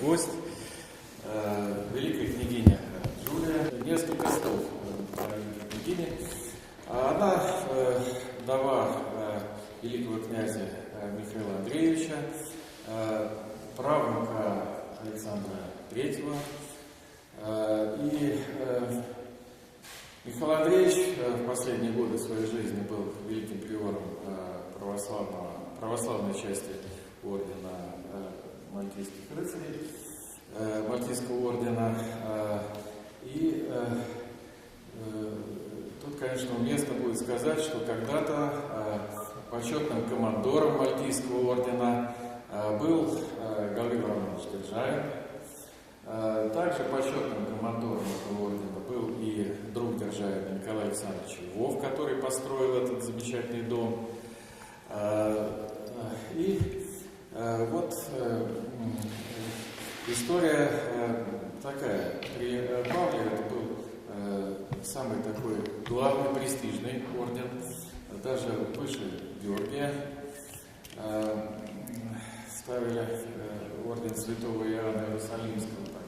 гость, великая княгиня Джулия. Несколько слов о великой княгине. Она вдова великого князя Михаила Андреевича, правнука Александра III. И Михаил Андреевич в последние годы своей жизни был великим приором православной части ордена Мальтийских рыцарей, Мальтийского ордена. И тут, конечно, уместно будет сказать, что когда-то почетным командором Мальтийского ордена был Михаил Романович Державин. Также почетным командором этого ордена был и друг Державина Михаила Александровича, который построил этот замечательный дом. И вот история такая. При Павле это был самый такой главный престижный орден, даже выше Георгия. Ставили орден святого Иоанна Иерусалимского, так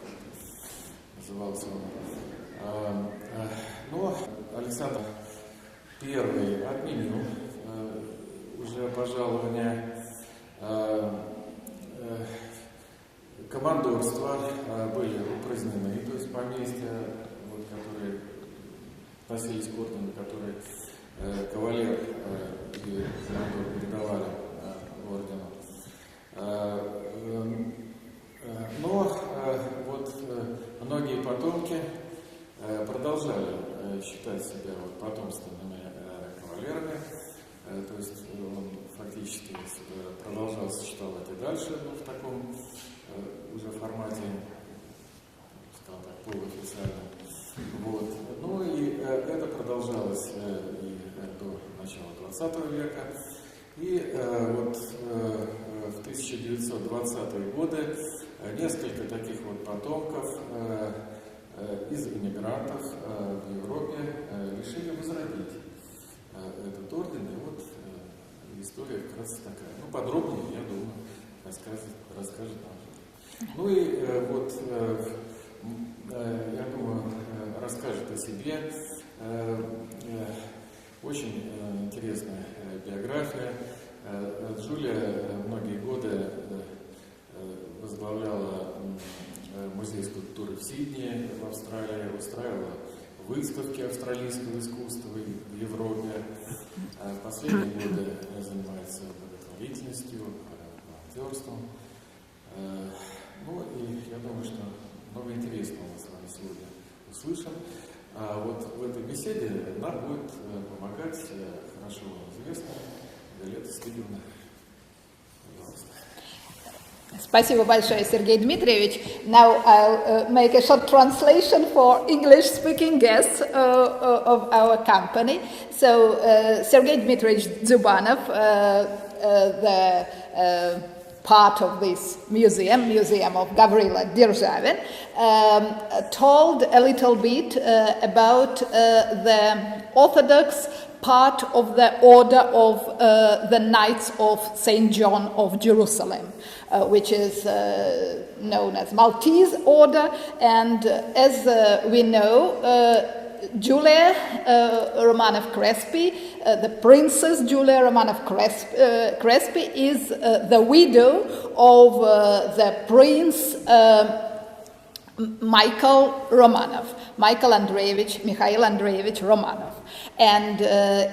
назывался он. Но Александр I отменил уже пожалование. Командорства были упразднены, то есть поместья, вот, которые относились к ордену, которые кавалер и командор передавали ордену. Но вот многие потомки продолжали считать себя вот потомственными кавалерами, то есть он фактически продолжал существовать и дальше, но в таком уже формате, скажем так, полуофициальном. Вот. Ну и это продолжалось и до начала 20 века. И вот в 1920-е годы несколько таких вот потомков из иммигрантов в Европе решили возродить этот орден. И вот история как раз такая. Ну, подробнее, я думаю, расскажет нам. Ну и вот, я думаю, расскажет о себе. Очень интересная биография. Джулия многие годы возглавляла музей скульптуры в Сиднее, в Австралии, устраивала выставки австралийского искусства в Европе. В последние годы занимается благотворительностью, волонтерством. Ну и я думаю, что много интересного мы с вами сегодня услышим. А вот в этой беседе нам будет помогать хорошо известная Галина Стыдовна. Пожалуйста. Спасибо большое, Сергей Дмитриевич. Now I'll make a short translation for English-speaking guests of our company. So, Sergei Dmitrievich Zubanov, the part of this museum of Gavrila Державин, told a little bit about the Orthodox part of the order of the Knights of St. John of Jerusalem, which is known as Maltese order. And as we know, Julia Romanov Crespi, the Princess Julia Romanov Crespi, is the widow of the Prince Michael Andreevich Romanov. And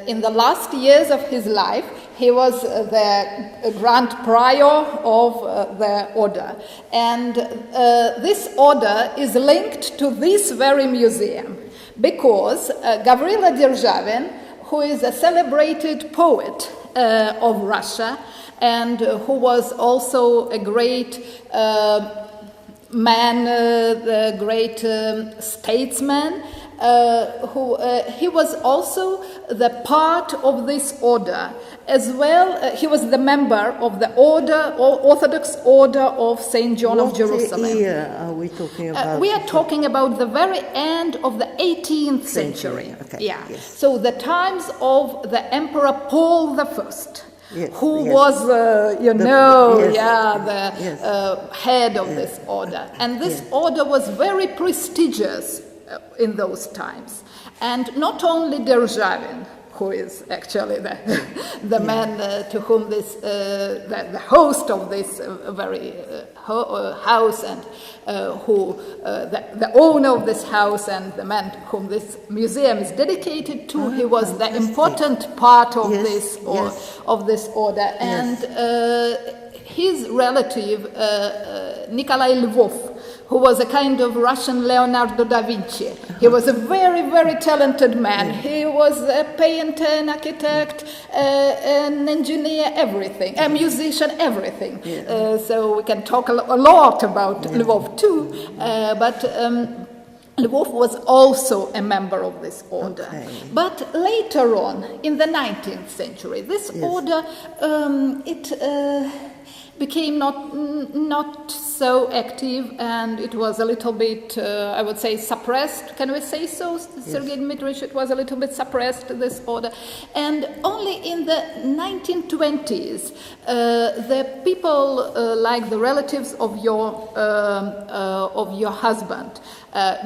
in the last years of his life, he was the Grand Prior of the order. And this order is linked to this very museum, because Gavrila Державин, who is a celebrated poet of Russia and who was also a great man, a great statesman, he was also the part of this order. As well, he was the member of the Orthodox Order of St. John of Jerusalem. What year are we talking about? We are talking about the very end of the 18th century. Okay, yeah. Yes. So the times of the Emperor Paul I. who yes. was, Yes. head of this order. And this order was very prestigious in those times. And not only Державин, who is actually the man to whom this, the host of this very house, and the owner of this house, and the man whom this museum is dedicated to, he was the important part of this order. And his relative, Nikolai Lvov, who was a kind of Russian Leonardo da Vinci. He was a very, very talented man. He was a painter, an architect, an engineer, everything, a musician, everything. So we can talk a lot about Lvov too, but Lvov was also a member of this order. Okay. But later on, in the 19th century, this order, became not so active, and it was a little bit, I would say, suppressed. Can we say so, Sergei Dmitrievich? It was a little bit suppressed, this order. And only in the 1920s, the people, like the relatives of your husband,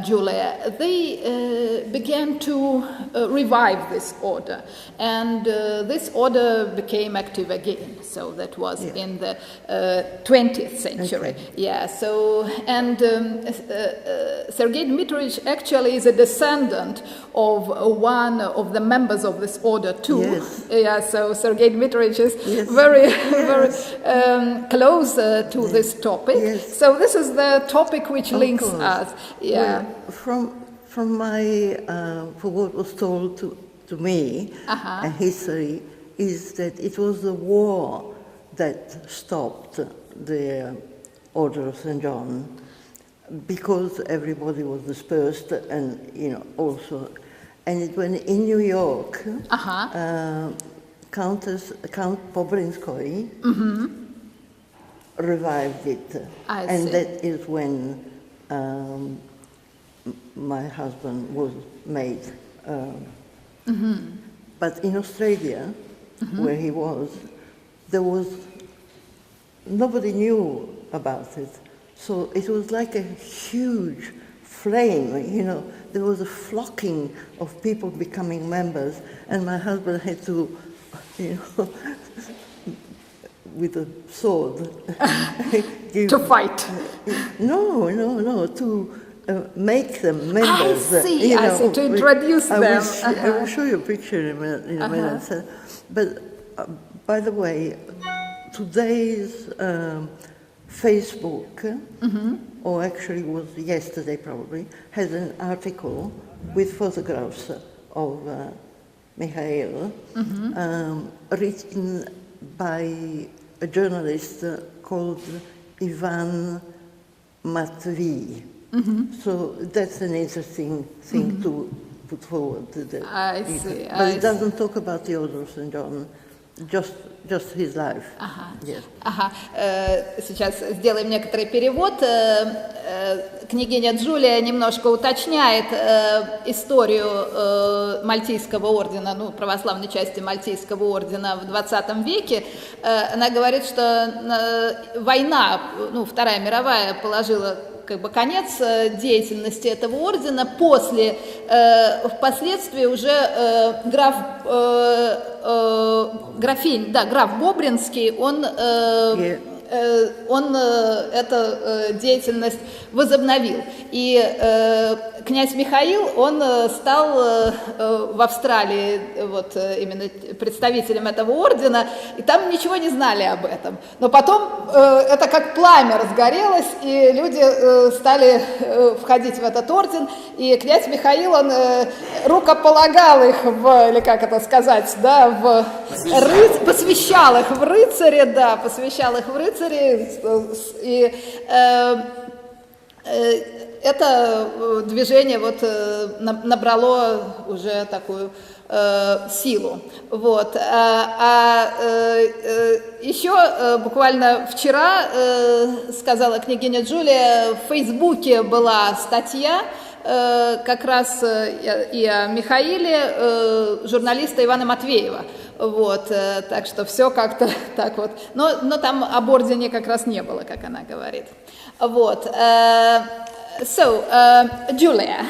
Julia, they began to revive this order, and this order became active again. So that was in the 20th century. Okay. Yeah. So and Sergei Dmitrievich actually is a descendant of one of the members of this order too. Yes. Yeah. So Sergei Dmitrievich is very close to this topic. Yes. So this is the topic which links course. us. Yeah. Well, from my from what was told to me, a history is that it was the war that stopped the Order of St. John, because everybody was dispersed, and also, and it went in New York. Count Pobrinskoy revived it, and that is when my husband was made. But in Australia, where he was, there was nobody knew about it, so it was like a huge flame. There was a flocking of people becoming members, and my husband had to, with a sword, to fight. No, to make them members. I see, to introduce them. I will show you a picture in a minute. But by the way, today's Facebook, or actually was yesterday probably, has an article with photographs of Michael, written by a journalist called Ivan Matvey. So that's an interesting thing to put forward. I see. But it doesn't talk about the Order of St. John, just his life. Yes. Сейчас сделаем некоторый перевод. Княгиня Джулия немножко уточняет историю Мальтийского ордена, православной части Мальтийского ордена в 20 веке. Она говорит, что война, Вторая мировая, положила конец деятельности этого ордена. Впоследствии уже граф Бобринский, он эту деятельность возобновил. И князь Михаил, он стал в Австралии именно представителем этого ордена, и там ничего не знали об этом. Но потом это как пламя разгорелось, и люди стали входить в этот орден, и князь Михаил, он рукополагал их посвящал их в рыцари, и это движение набрало уже такую силу. Еще буквально вчера, сказала княгиня Джулия, в Фейсбуке была статья как раз и о Михаиле, журналиста Ивана Матвеева. вот, так что все как-то так вот, но там об ордене как раз не было, как она говорит, вот. So, Julia,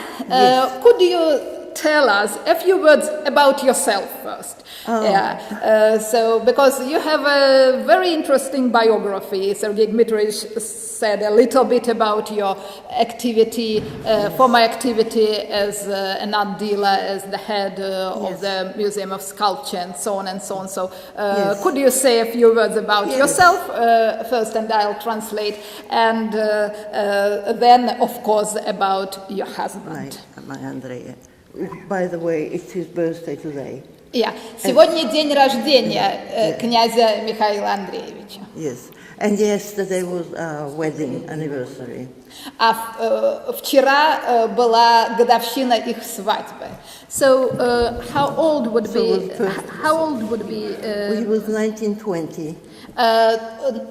could you tell us a few words about yourself first? Yeah. So, because you have a very interesting biography, Sergei Dmitrievich said a little bit about your activity, former activity as an art dealer, as the head of the Museum of Sculpture, and so on and so on. So, could you say a few words about yourself first, and I'll translate, and then, of course, about your husband. My Andrea. By the way, it's his birthday today. Yeah. Сегодня день рождения князя Михаила Андреевича. Yes. And yesterday was our wedding anniversary. А вчера была годовщина их свадьбы. So, how old would be? He was 1920.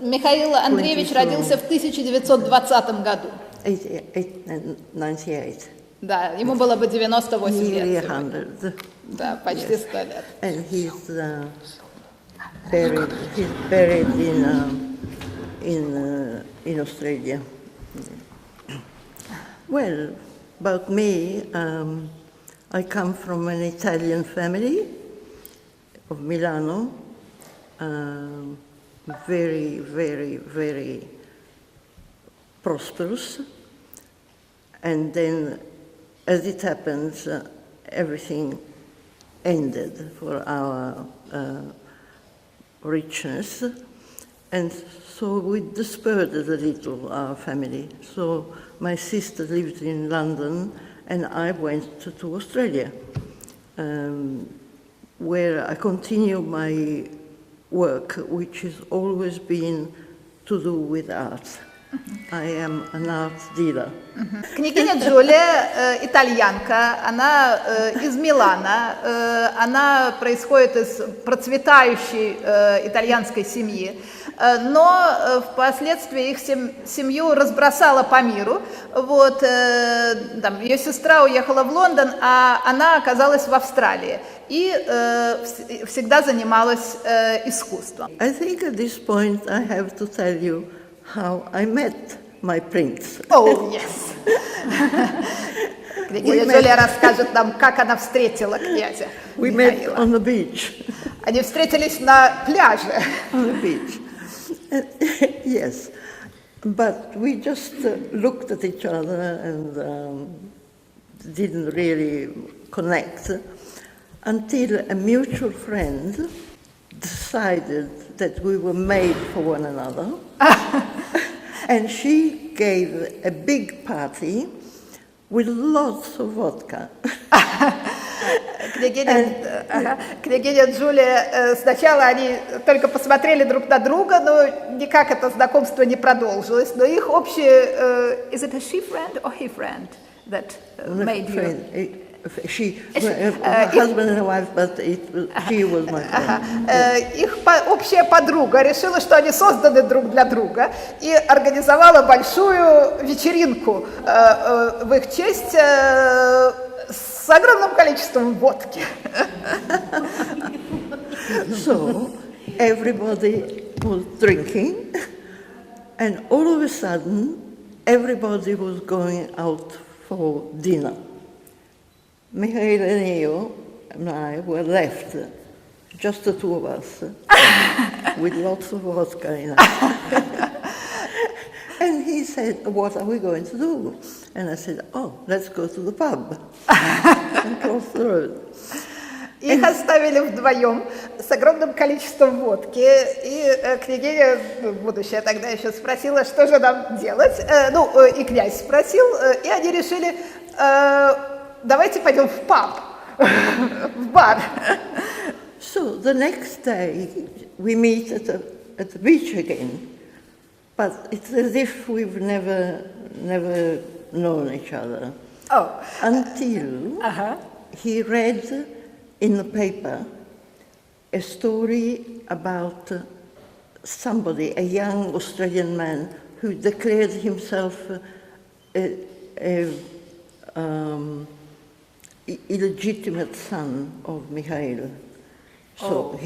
Михаил Андреевич родился в 1920 году. 98. Да, ему было бы 98 лет. 100. Да, почти 100 лет. And he's buried in Australia. Well, about me, I come from an Italian family of Milano, very, very, very prosperous, and then, as it happens, everything ended for our richness, and so we dispersed a little, our family. So my sister lived in London, and I went to Australia, where I continue my work, which has always been to do with art. I am an art dealer. Княгиня Джулия итальянка, она из Милана, она происходит из процветающей итальянской семьи, но впоследствии их семью разбросала по миру. Вот, там, ее сестра уехала в Лондон, а она оказалась в Австралии и всегда занималась искусством. I think at this point I have to tell you how I met my prince. Oh, yes. Княгиня Джулия расскажет нам, как она встретила князя We Михаила. met on the beach. Они встретились на пляже. On the beach. Yes. But we just looked at each other and didn't really connect until a mutual friend decided that we were made for one another. And she gave a big with lots of vodka. Княгиня Джулия, сначала они только посмотрели друг на друга, но никак это знакомство не продолжилось. Но их общее... Is it a she friend or he friend that made you? Husband and wife, but she was my friend. Их общая подруга решила, что они созданы друг для друга, и организовала большую вечеринку в их честь с огромным количеством водки. So everybody was drinking, and all of a sudden everybody was going out for dinner. Michael and I were left, just the two of us, with lots of vodka in us. And he said, what are we going to do? And I said, oh, let's go to the pub and cross the road. Их оставили вдвоем с огромным количеством водки, и княгиня, будущая тогда еще спросила, что же нам делать, и князь спросил, и они решили, давайте пойдем в паб, в бар. So the next day we meet at the beach again, but it's as if we've never known each other. Oh. Until he read in the paper a story about somebody, a young Australian man who declared himself illegitimate son of Michael. So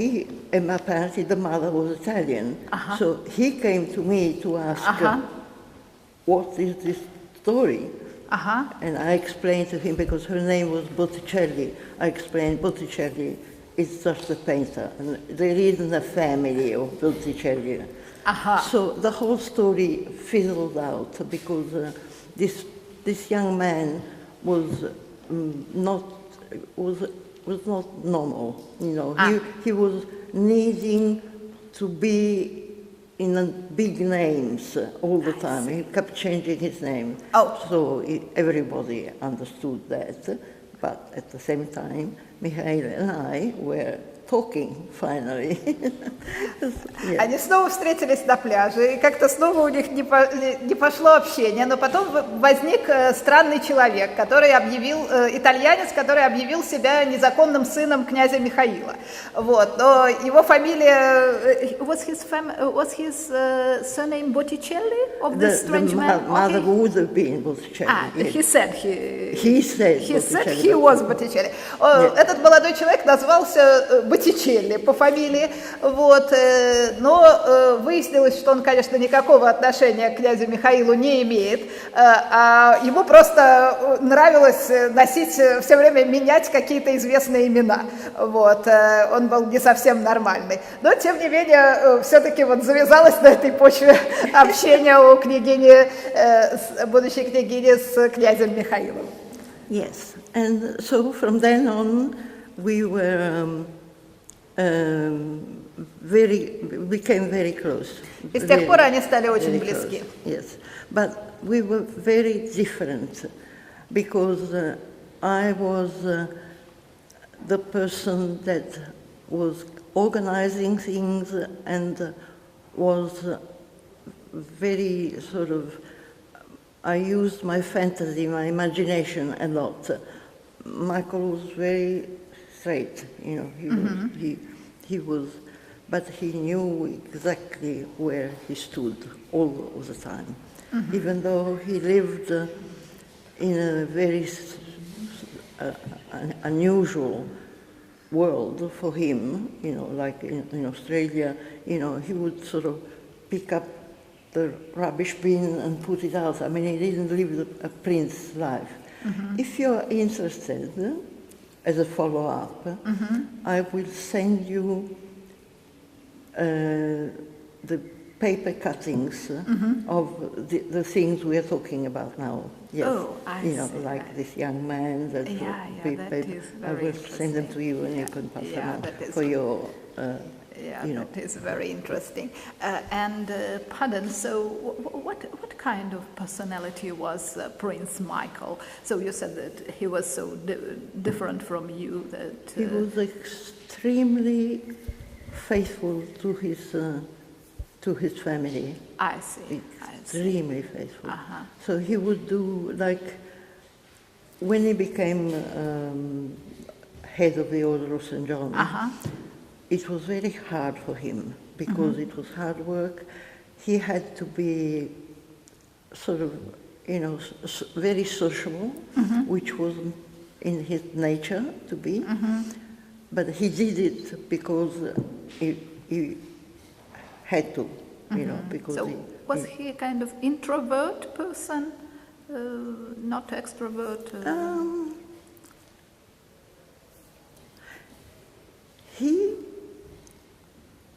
and apparently the mother was Italian. So he came to me to ask, what is this story? And I explained to him, because her name was Botticelli, I explained Botticelli is just a painter, and there isn't a family of Botticelli. So the whole story fizzled out, because this young man was not normal. You know, he was needing to be in big names all the time. He kept changing his name. So everybody understood that. But at the same time, Michaela and I were talking finally. Они снова встретились на пляже, и как-то снова у них не пошло общение, но потом возник странный человек, который итальянец, который объявил себя незаконным сыном князя Михаила. Вот. Но его фамилия... Was his surname Botticelli of this strange man? Mother would have been Botticelli. He said he was Botticelli. Этот молодой человек назвался Боттичелли по фамилии, вот, но выяснилось, что он, конечно, никакого отношения к князю Михаилу не имеет, а ему просто нравилось носить, все время менять какие-то известные имена, вот, он был не совсем нормальный, но, тем не менее, все-таки вот завязалось на этой почве общение у княгини, будущей княгини с князем Михаилом. Yes, and so from then on we were became very close. И с тех пор они стали очень близки. Yes, but we were very different, because I was the person that was organizing things and was very sort of, I used my fantasy, my imagination a lot. Michael was very straight, you know, he was, but he knew exactly where he stood all of the time. Even though he lived in a very unusual world for him, you know, like in Australia, you know, he would sort of pick up the rubbish bin and put it out. I mean, he didn't live a prince's life. If you're interested, as a follow-up, I will send you the paper cuttings of the things we are talking about now. Yes. Oh, I see. Like this young man. That I will send them to you, and you can pass them on for your. That is very interesting. Pardon, so what kind of personality was Prince Michael? So you said that he was so different from you. That he was extremely faithful to his family. I see. Extremely faithful. So he would do, like, when he became head of the Order of St. John, it was very hard for him, because it was hard work. He had to be sort of, you know, very sociable, which was in his nature to be. But he did it because he had to, you know, because so was he a kind of introvert person, not extrovert? He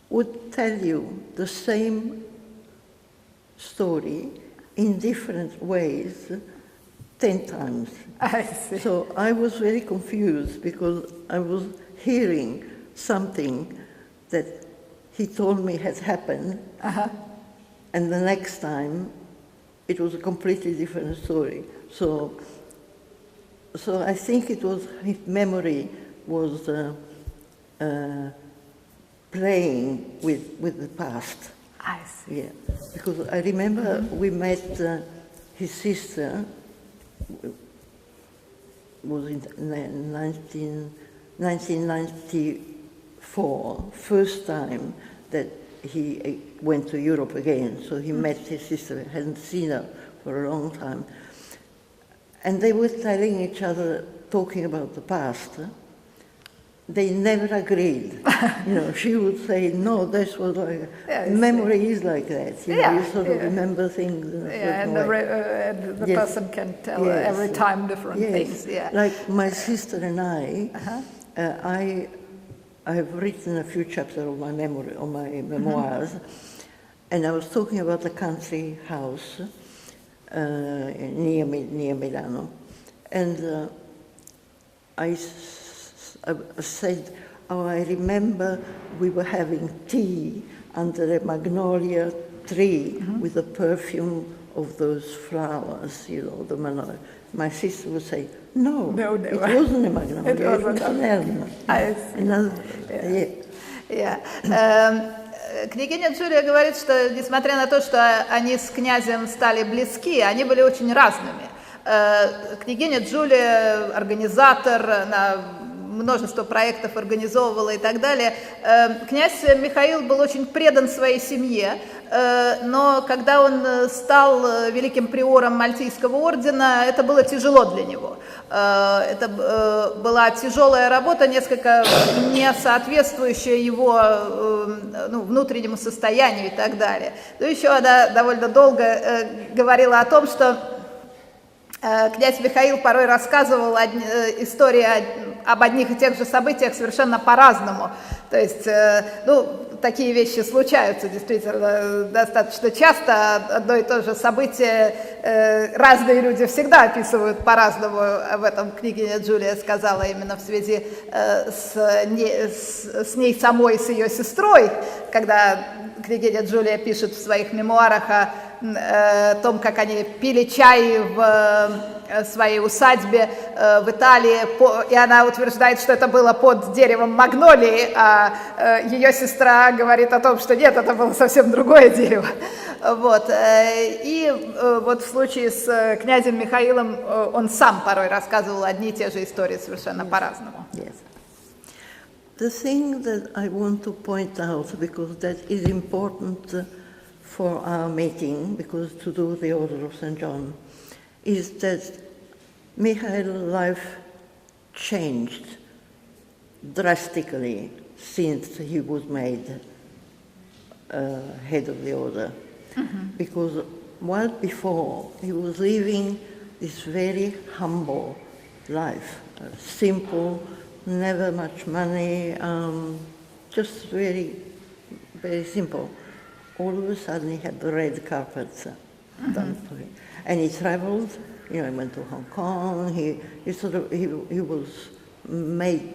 would tell you the same story in different ways 10 times. I see. So I was very confused, because I was hearing something that he told me had happened, and the next time it was a completely different story. So I think it was his memory was playing with the past. I see. Yeah, because I remember we met his sister, was in 1994, first time that he went to Europe again. So he met his sister, hadn't seen her for a long time. And they were telling each other, talking about the past. they never agreed. She would say, no, that's what memory is like that. You sort of remember things in a certain way. And the person can tell every time different things. Yeah. Like my sister and I have written a few chapters of my memoirs, and I was talking about a country house near Milano, and I said, I remember we were having tea under a magnolia tree with the perfume of those flowers, the magnolia. My sister would say, no, it wasn't a magnolia, it was an elm. Княгиня Джулия говорит, что несмотря на то, что они с князем стали близки, они были очень разными. Княгиня Джулия организатор, она множество проектов организовывала и так далее. Князь Михаил был очень предан своей семье, но когда он стал великим приором Мальтийского ордена, это было тяжело для него. Это была тяжелая работа, несколько не соответствующая его внутреннему состоянию и так далее. Но еще она довольно долго говорила о том, что князь Михаил порой рассказывал истории об одних и тех же событиях совершенно по-разному. То есть, такие вещи случаются действительно достаточно часто. Одно и то же событие разные люди всегда описывают по-разному. Об этом княгиня Джулия сказала именно в связи с ней самой, с ее сестрой, когда княгиня Джулия пишет в своих мемуарах о том, как они пили чай в своей усадьбе в Италии, и она утверждает, что это было под деревом магнолии, а ее сестра говорит о том, что нет, это было совсем другое дерево. И вот в случае с князем Михаилом он сам порой рассказывал одни и те же истории совершенно по-разному. Yes. The thing that I want to point out, because that is important for our meeting, because to do the Order of St. John, is that Michael's life changed drastically since he was made head of the order. Because while before he was living this very humble life, simple, never much money, just very, very simple. All of a sudden he had the red carpets done for him. And he traveled, he went to Hong Kong, he was made,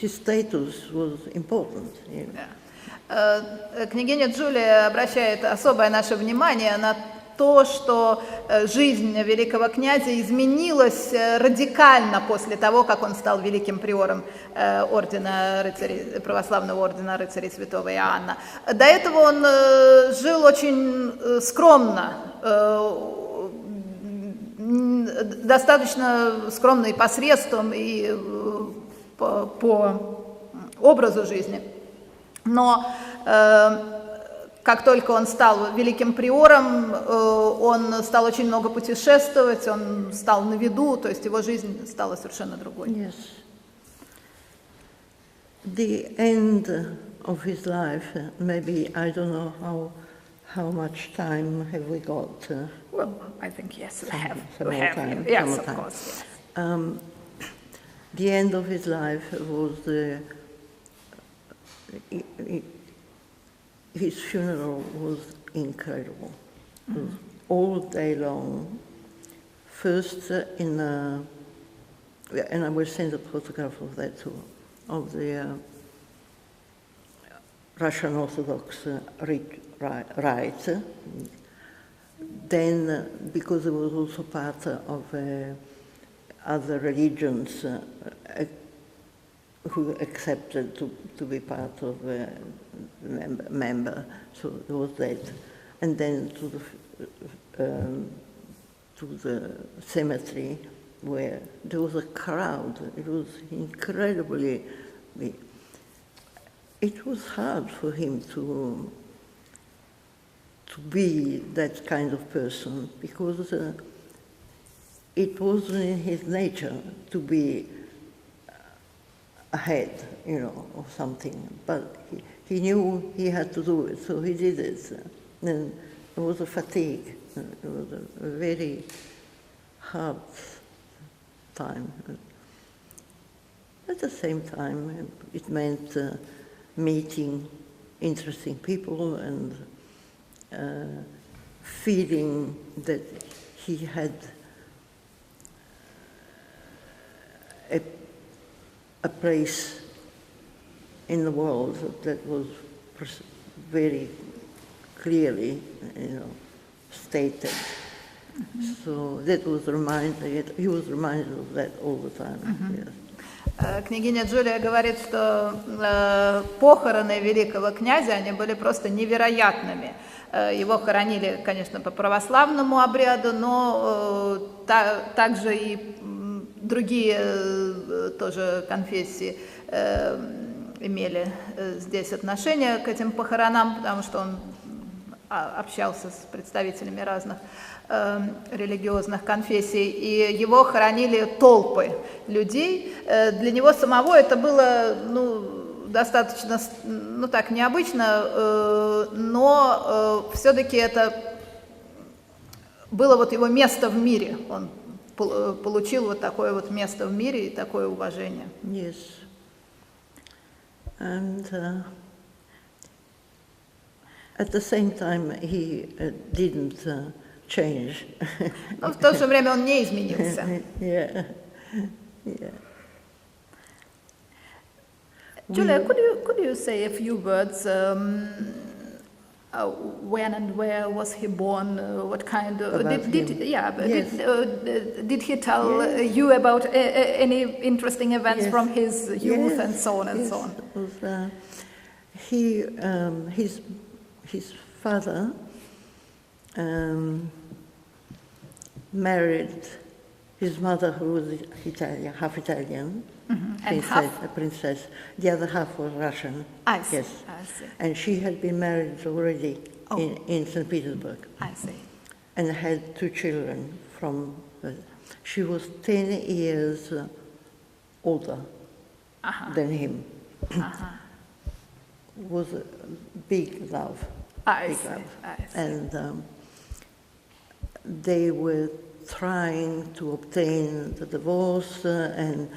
his status was important. Княгиня Джулия обращает особое наше внимание на то, что жизнь великого князя изменилась радикально после того, как он стал великим приором ордена рыцарей, православного ордена рыцарей святого Иоанна. До этого он жил очень скромно, достаточно скромно и посредством, и по образу жизни. Но как только он стал великим приором, он стал очень много путешествовать, он стал на виду, то есть его жизнь стала совершенно другой. Yes. The end of his life, maybe, I don't know how much time have we got? Well, I think yes, we have. Time. Yes, of course. Yes. The end of his life was his funeral was incredible. It was all day long. First and I will send a photograph of that too, of the Russian Orthodox rite. Then, because it was also part of other religions who accepted to be part of a member, so there was that. And then to the cemetery, where there was a crowd. It was incredibly big. It was hard for him to be that kind of person, because it wasn't in his nature to be ahead, of something, but he knew he had to do it, so he did it. And it was a fatigue. It was a very hard time. At the same time, it meant meeting interesting people and feeling that he had a place in the world that was very clearly, stated. So that was he was reminded of that all the time. Yes. Княгиня Джулия говорит, что похороны великого князя, они были просто невероятными. Его хоронили, конечно, по православному обряду, но также и другие тоже конфессии имели здесь отношение к этим похоронам, потому что он общался с представителями разных религиозных конфессий, и его хоронили толпы людей. Для него самого это было, достаточно, так, необычно, но все-таки это было вот его место в мире. Он получил вот такое вот место в мире и такое уважение. Yes. And at the same time he didn't change. Но в то же время он не изменился. Yeah. Julia, could you say a few words? When and where was he born? What kind of did he tell you about any interesting events from his youth and so on and so on? His father married his mother, who was Italian, half Italian, a princess. The other half was Russian. I see. Yes. I see. And she had been married already in St. Petersburg. I see. And had 2 children from. She was 10 years older than him. It was a big love. I see. And they were trying to obtain the divorce, and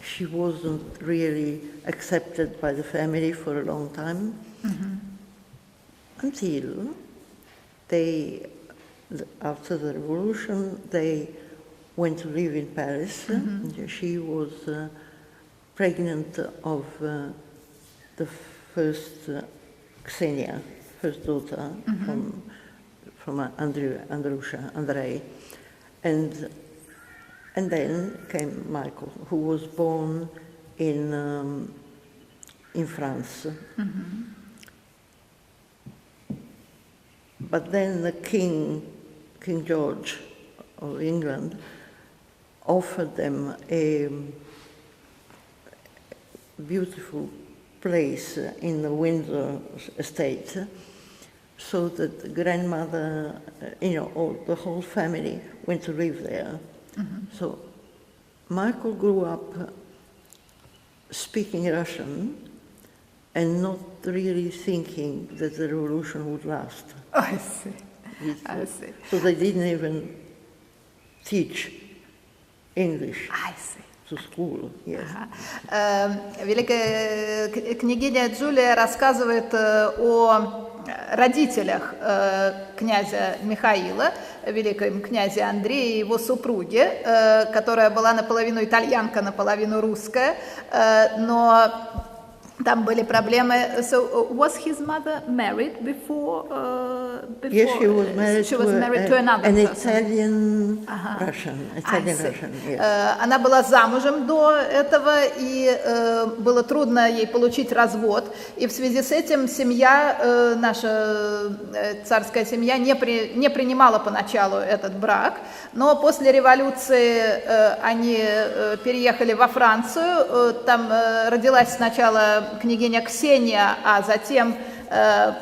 she wasn't really accepted by the family for a long time, until after the revolution, they went to live in Paris. She was pregnant of the first Ksenia, first daughter from Andrei, and then came Michael, who was born in France. But then the King George of England offered them a beautiful place in the Windsor estate, so that the grandmother, the whole family went to live there. So Michael grew up speaking Russian and not really thinking that the revolution would last. I see. I see. So they didn't even teach English. I see. To school, yes. Великая княгиня Джулия рассказывает о родителях князя Михаила, великом князе Андрея и его супруге, которая была наполовину итальянка, наполовину русская, но там были проблемы. So was his mother married before? Yes, she was married to another an person. Italian Russian. Yes. Она была замужем до этого, и было трудно ей получить развод. И в связи с этим семья, наша царская семья, не принимала поначалу этот брак. Но после революции они переехали во Францию. Там родилась сначала княгиня Ксения, а затем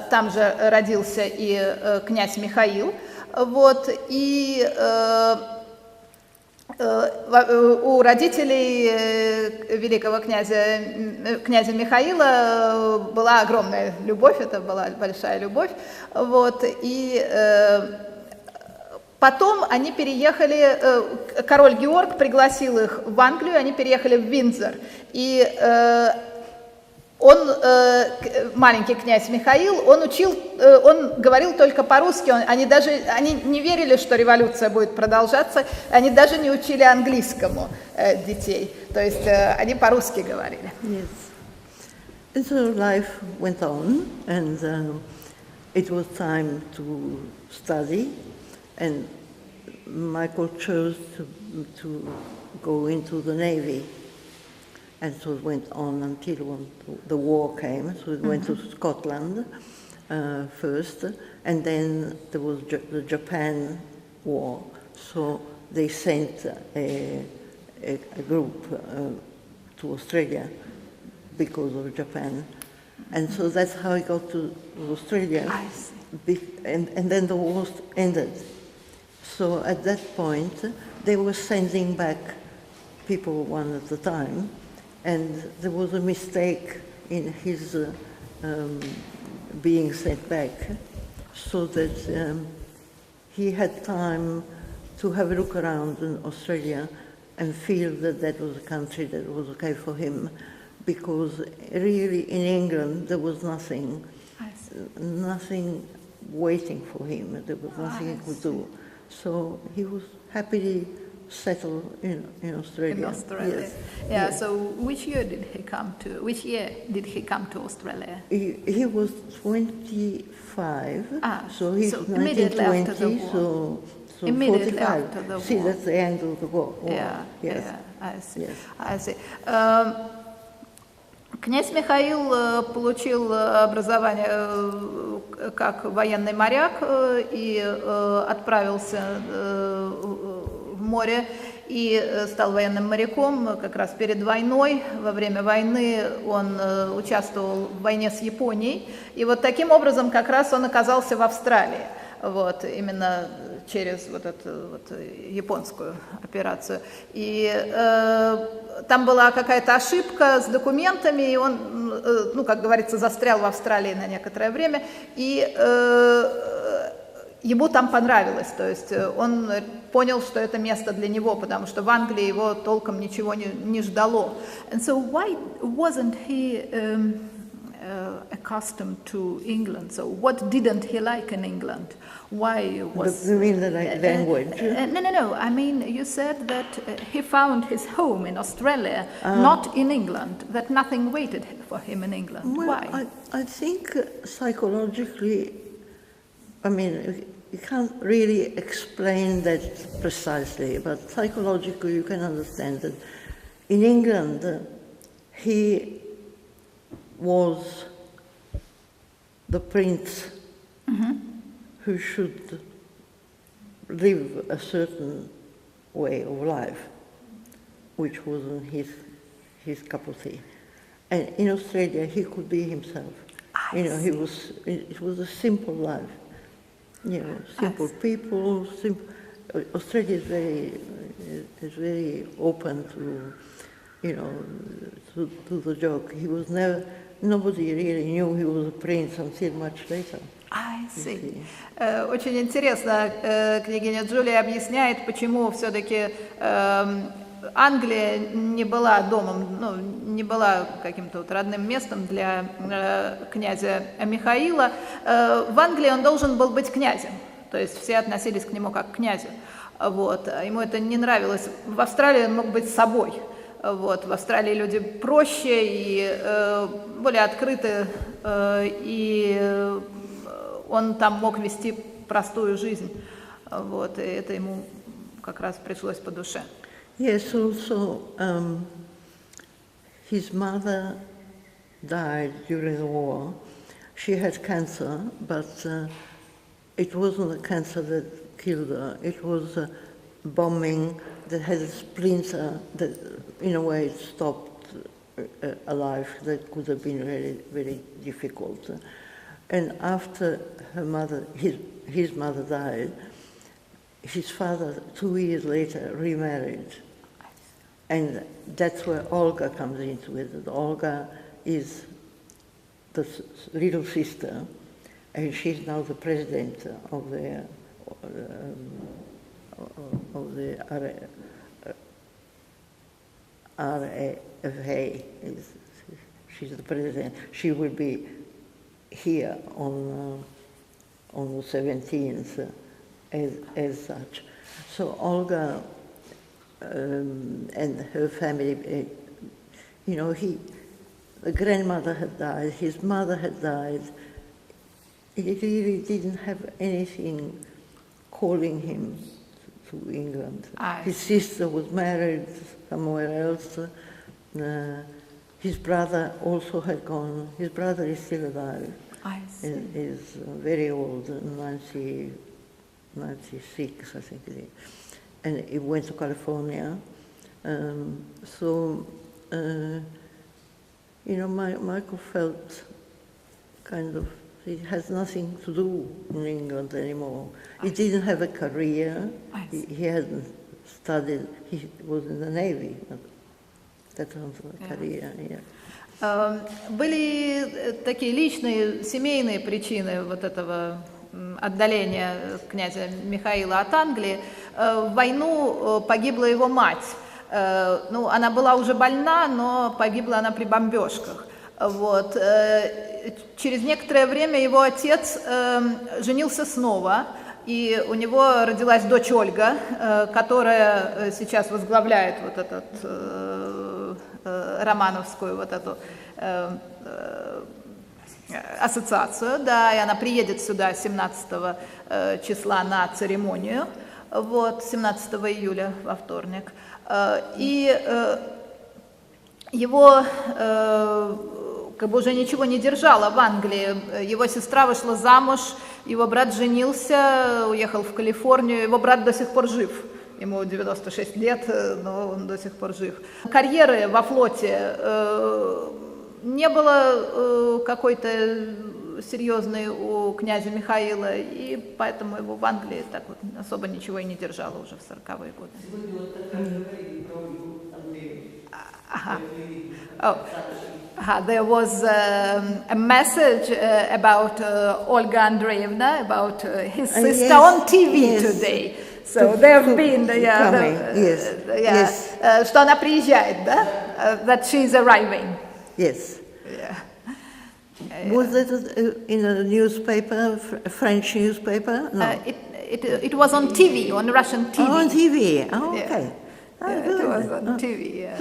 там же родился и князь Михаил. Вот, и у родителей великого князя Михаила была огромная любовь, это была большая любовь, вот, и потом они переехали, король Георг пригласил их в Англию, они переехали в Виндзор, и он, маленький князь Михаил, он говорил только по-русски, они не верили, что революция будет продолжаться, они даже не учили английскому детей, то есть они по-русски говорили. Yes. And so life went on, and it was time to study, and Michael chose to go into the Navy. And so it went on until the war came. So it went to Scotland first, and then there was the Japan War. So they sent a group to Australia because of Japan. And so that's how he got to Australia. I see. And then the war ended. So at that point, they were sending back people one at a time. And there was a mistake in his being sent back, so that he had time to have a look around in Australia and feel that that was a country that was okay for him, because really in England there was nothing waiting for him. There was nothing he could do. So he was happily settled in Australia. In Australia. Yes. Yeah. Yes. So which year did he come to Australia? He was 25. So he's immediately after the 1920. war. So Immediately 45. after the See, war. that's the end of the war. Yeah. Yes. Yeah. I see. Yes. I see. Князь Михаил получил образование как военный моряк и отправился в море и стал военным моряком как раз перед войной. Во время войны он участвовал в войне с Японией. И вот таким образом как раз он оказался в Австралии. Вот, именно через вот эту вот японскую операцию. И там была какая-то ошибка с документами, и он, ну, как говорится, застрял в Австралии на некоторое время, и ему там понравилось, то есть он понял, что это место для него, потому что в Англии его толком ничего не ждало. And so why wasn't he accustomed to England? So what didn't he like in England? Why was... You mean the language? No. I mean, you said that he found his home in Australia, not in England, that nothing waited for him in England. Well, Why? I think psychologically, I mean, you can't really explain that precisely, but psychologically you can understand that in England he was the prince who should live a certain way of life, which wasn't his cup of tea. And in Australia, he could be himself. It was a simple life. Simple people. Australia is very open to the joke. He was nobody really knew he was a prince until much later. I see. Очень интересно, княгиня Джулия объясняет, почему все-таки Англия не была домом, не была каким-то вот родным местом для князя Михаила. В Англии он должен был быть князем, то есть все относились к нему как к князю. Вот. Ему это не нравилось. В Австралии он мог быть собой. Вот. В Австралии люди проще и более открыты, и он там мог вести простую жизнь. Вот. И это ему как раз пришлось по душе. Yes, also his mother died during the war. She had cancer, but it wasn't the cancer that killed her. It was a bombing that had a splinter that, in a way, stopped a life that could have been very, very difficult. And after his mother died, his father, 2 years later, remarried. And that's where Olga comes into it. Olga is the little sister, and she's now the president of the RFA. She's the president. She will be here on the 17th as such. So Olga and her family, the grandmother had died, his mother had died. He really didn't have anything calling him to England. His sister was married somewhere else. His brother also had gone. His brother is still alive. I see. Is very old, 96, I think it is. And he went to California. Michael felt kind of he has nothing to do in England anymore. He didn't have a career. He hadn't studied. He was in the Navy. That was a career, yeah. Были такие личные, семейные причины вот этого отдаления князя Михаила от Англии. В войну погибла его мать. Она была уже больна, но погибла она при бомбежках. Вот. Через некоторое время его отец женился снова, и у него родилась дочь Ольга, которая сейчас возглавляет вот этот романовскую вот эту ассоциацию, да, и она приедет сюда 17 числа на церемонию, вот, 17 июля во вторник. И его как бы уже ничего не держало в Англии. Его сестра вышла замуж, его брат женился, уехал в Калифорнию, его брат до сих пор жив. Ему 96 лет, но он до сих пор жив. Карьеры во флоте не было какой-то серьезной у князя Михаила, и поэтому его в Англии так вот особо ничего и не держало уже в 40-е годы. There was a message about Olga Andreevna, about his sister on TV today. So there have been, что она приезжает, да? That she's arriving. Yes. Yeah. Was that in a newspaper, a French newspaper? No. It was on TV, on Russian TV. Oh, on TV. Oh, okay. Yeah. It was on TV, yeah.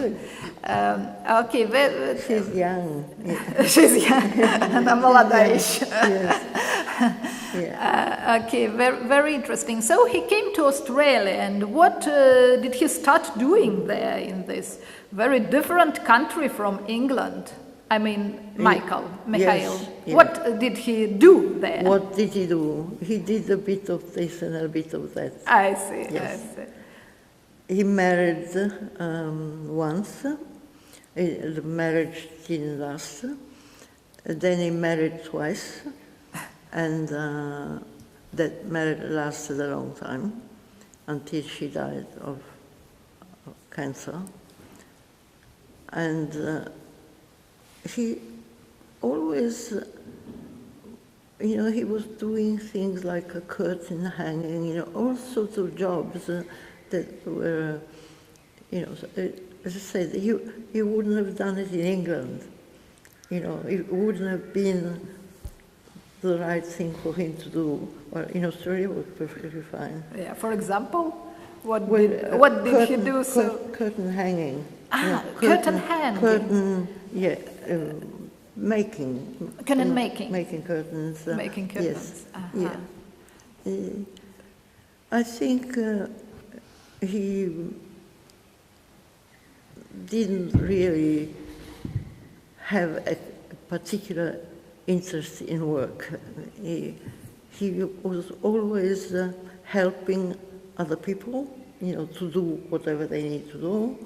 Okay, she's young. She's young. Она молодая еще. Yeah. Okay, very interesting. So he came to Australia, and what did he start doing there in this very different country from England? I mean, Michael. Yes. What did he do there? What did he do? He did a bit of this and a bit of that. I see, yes. I see. He married once. The marriage didn't last. Then he married twice, and that marriage lasted a long time until she died of cancer. And he always, he was doing things like a curtain hanging, all sorts of jobs that were, as I said, he wouldn't have done it in England. It wouldn't have been the right thing for him to do. Well, in Australia, it was perfectly fine. Yeah. For example, what did he do? Curtain hanging. Curtain hanging. Curtain, making. Curtain making. Making curtains. Making curtains. Yes. Yeah. I think he didn't really have a particular interest in work. He was always helping other people, to do whatever they need to do.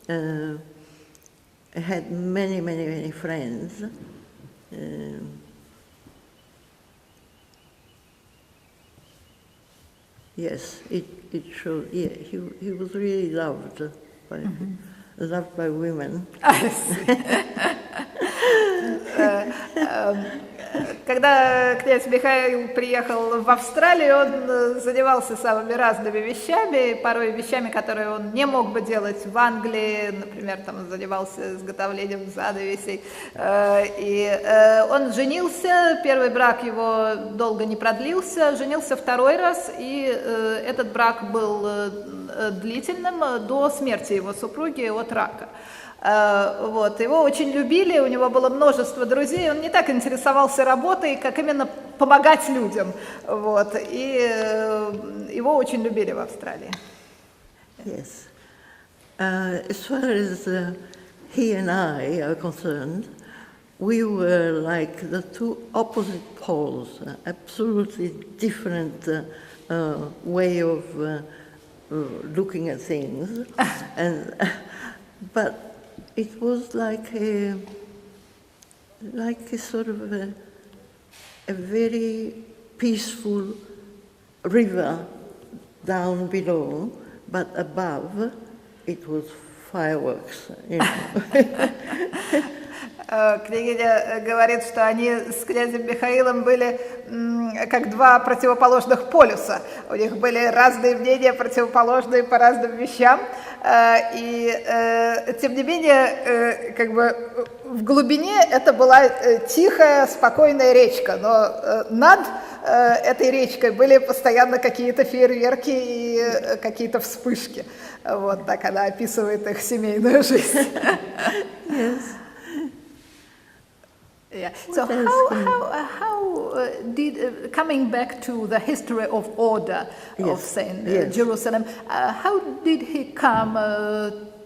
I had many, many, many friends. Yes, it showed. Yeah, he was really loved by loved by women. Когда князь Михаил приехал в Австралию, он занимался самыми разными вещами, порой вещами, которые он не мог бы делать в Англии, например, там он занимался изготовлением занавесей. И он женился, первый брак его долго не продлился, женился второй раз, и этот брак был длительным до смерти его супруги от рака. Вот. Его очень любили, у него было множество друзей, он не так интересовался работой, как именно помогать людям. Вот. И его очень любили в Австралии. Yes. As far as he and I are concerned, we were like the two opposite poles, absolutely different way of looking at things, but it was like a sort of a very peaceful river down below, but above it was fireworks. You know. Княгиня говорит, что они с князем Михаилом были как два противоположных полюса. У них были разные мнения, противоположные по разным вещам. И тем не менее, как бы в глубине это была тихая, спокойная речка, но над этой речкой были постоянно какие-то фейерверки и какие-то вспышки. Вот так она описывает их семейную жизнь. Yes. Yeah. So how did coming back to the history of order of Saint Jerusalem? How did he come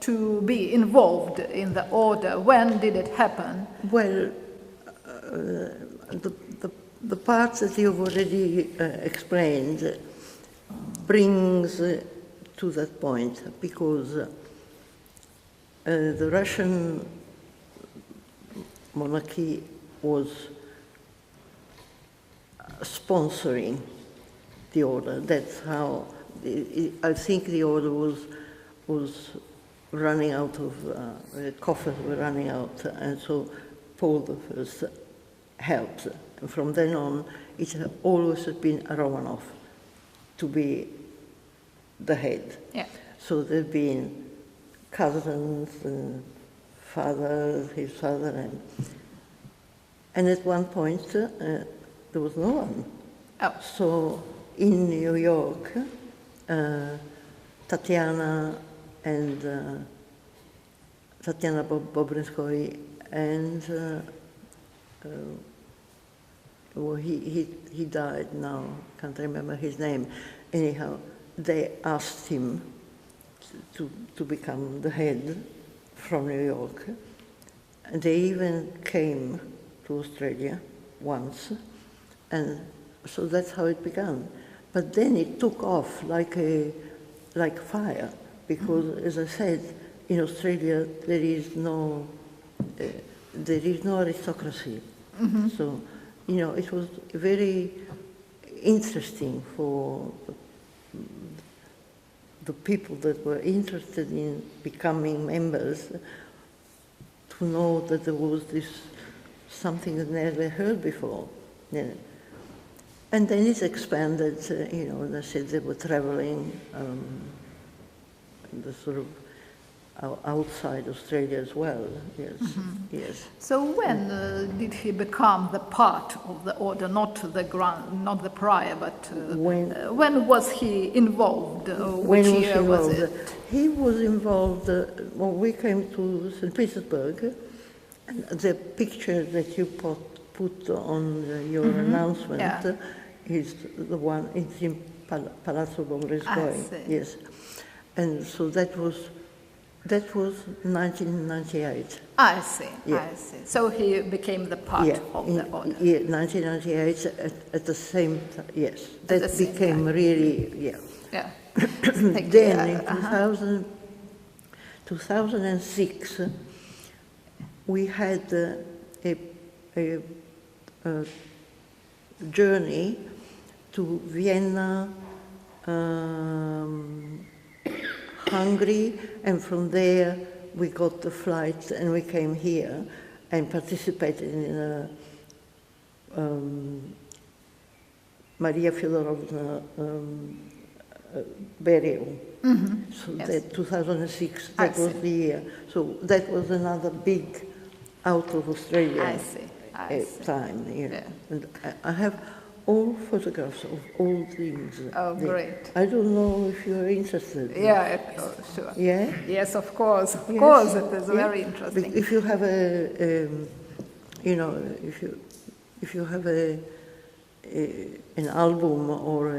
to be involved in the order? When did it happen? Well, the part that you've already explained brings to that point, because the Russian monarchy was sponsoring the order. That's how I think the order was running out of the coffers were running out, and so Paul I helped. And from then on, it had always been Romanov to be the head. Yeah. So there've been cousins and fathers, his father, and at one point there was no one. Oh. So in New York, Tatiana and Tatiana Bobrinskoy and well, he died now, can't remember his name. Anyhow, they asked him to become the head from New York. And they even came to Australia once, and so that's how it began. But then it took off like fire, because, as I said, in Australia there is no aristocracy. Mm-hmm. So, you know, it was very interesting for the people that were interested in becoming members to know that there was this something that they never heard before. Yeah. And then it expanded, you know, they said they were traveling the sort of outside Australia as well, yes, mm-hmm. Yes. So when did he become the part of the order, not the prior, but when was he involved? Which year was it? He was involved, when we came to St. Petersburg, and the picture that you put on your mm-hmm. announcement is the one, it's in Palazzo Bobrinskoy, yes. And so that was 1998. I see, yeah. I see. So he became the part of the order. Yeah, 1998 at the same time, yes. That became really, yeah. Yeah. Then in 2006, we had a journey to Vienna, Hungary, and from there we got the flight and we came here and participated in a Maria Fedorovna burial. So that 2006, that was the year. So that was another big out of Australia time. Yeah. And I have all photographs of all things. Oh, great. I don't know if you're interested. Yeah, sure. Yeah? Yes, of course. Of course, it is very interesting. If you have if you have an album or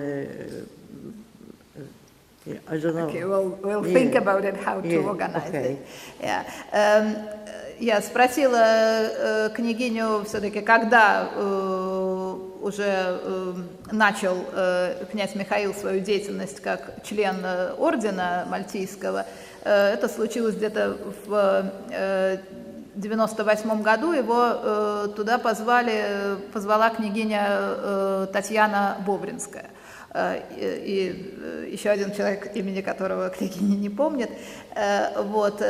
I don't know. Okay, we'll think about it, how to organize it. Yeah. Я спросила княгиню все-таки, когда уже начал князь Михаил свою деятельность как член ордена Мальтийского. Это случилось где-то в 1998 году. Его туда позвала княгиня Татьяна Бобринская. И еще один человек, имени которого княгиня не помнит. Вот.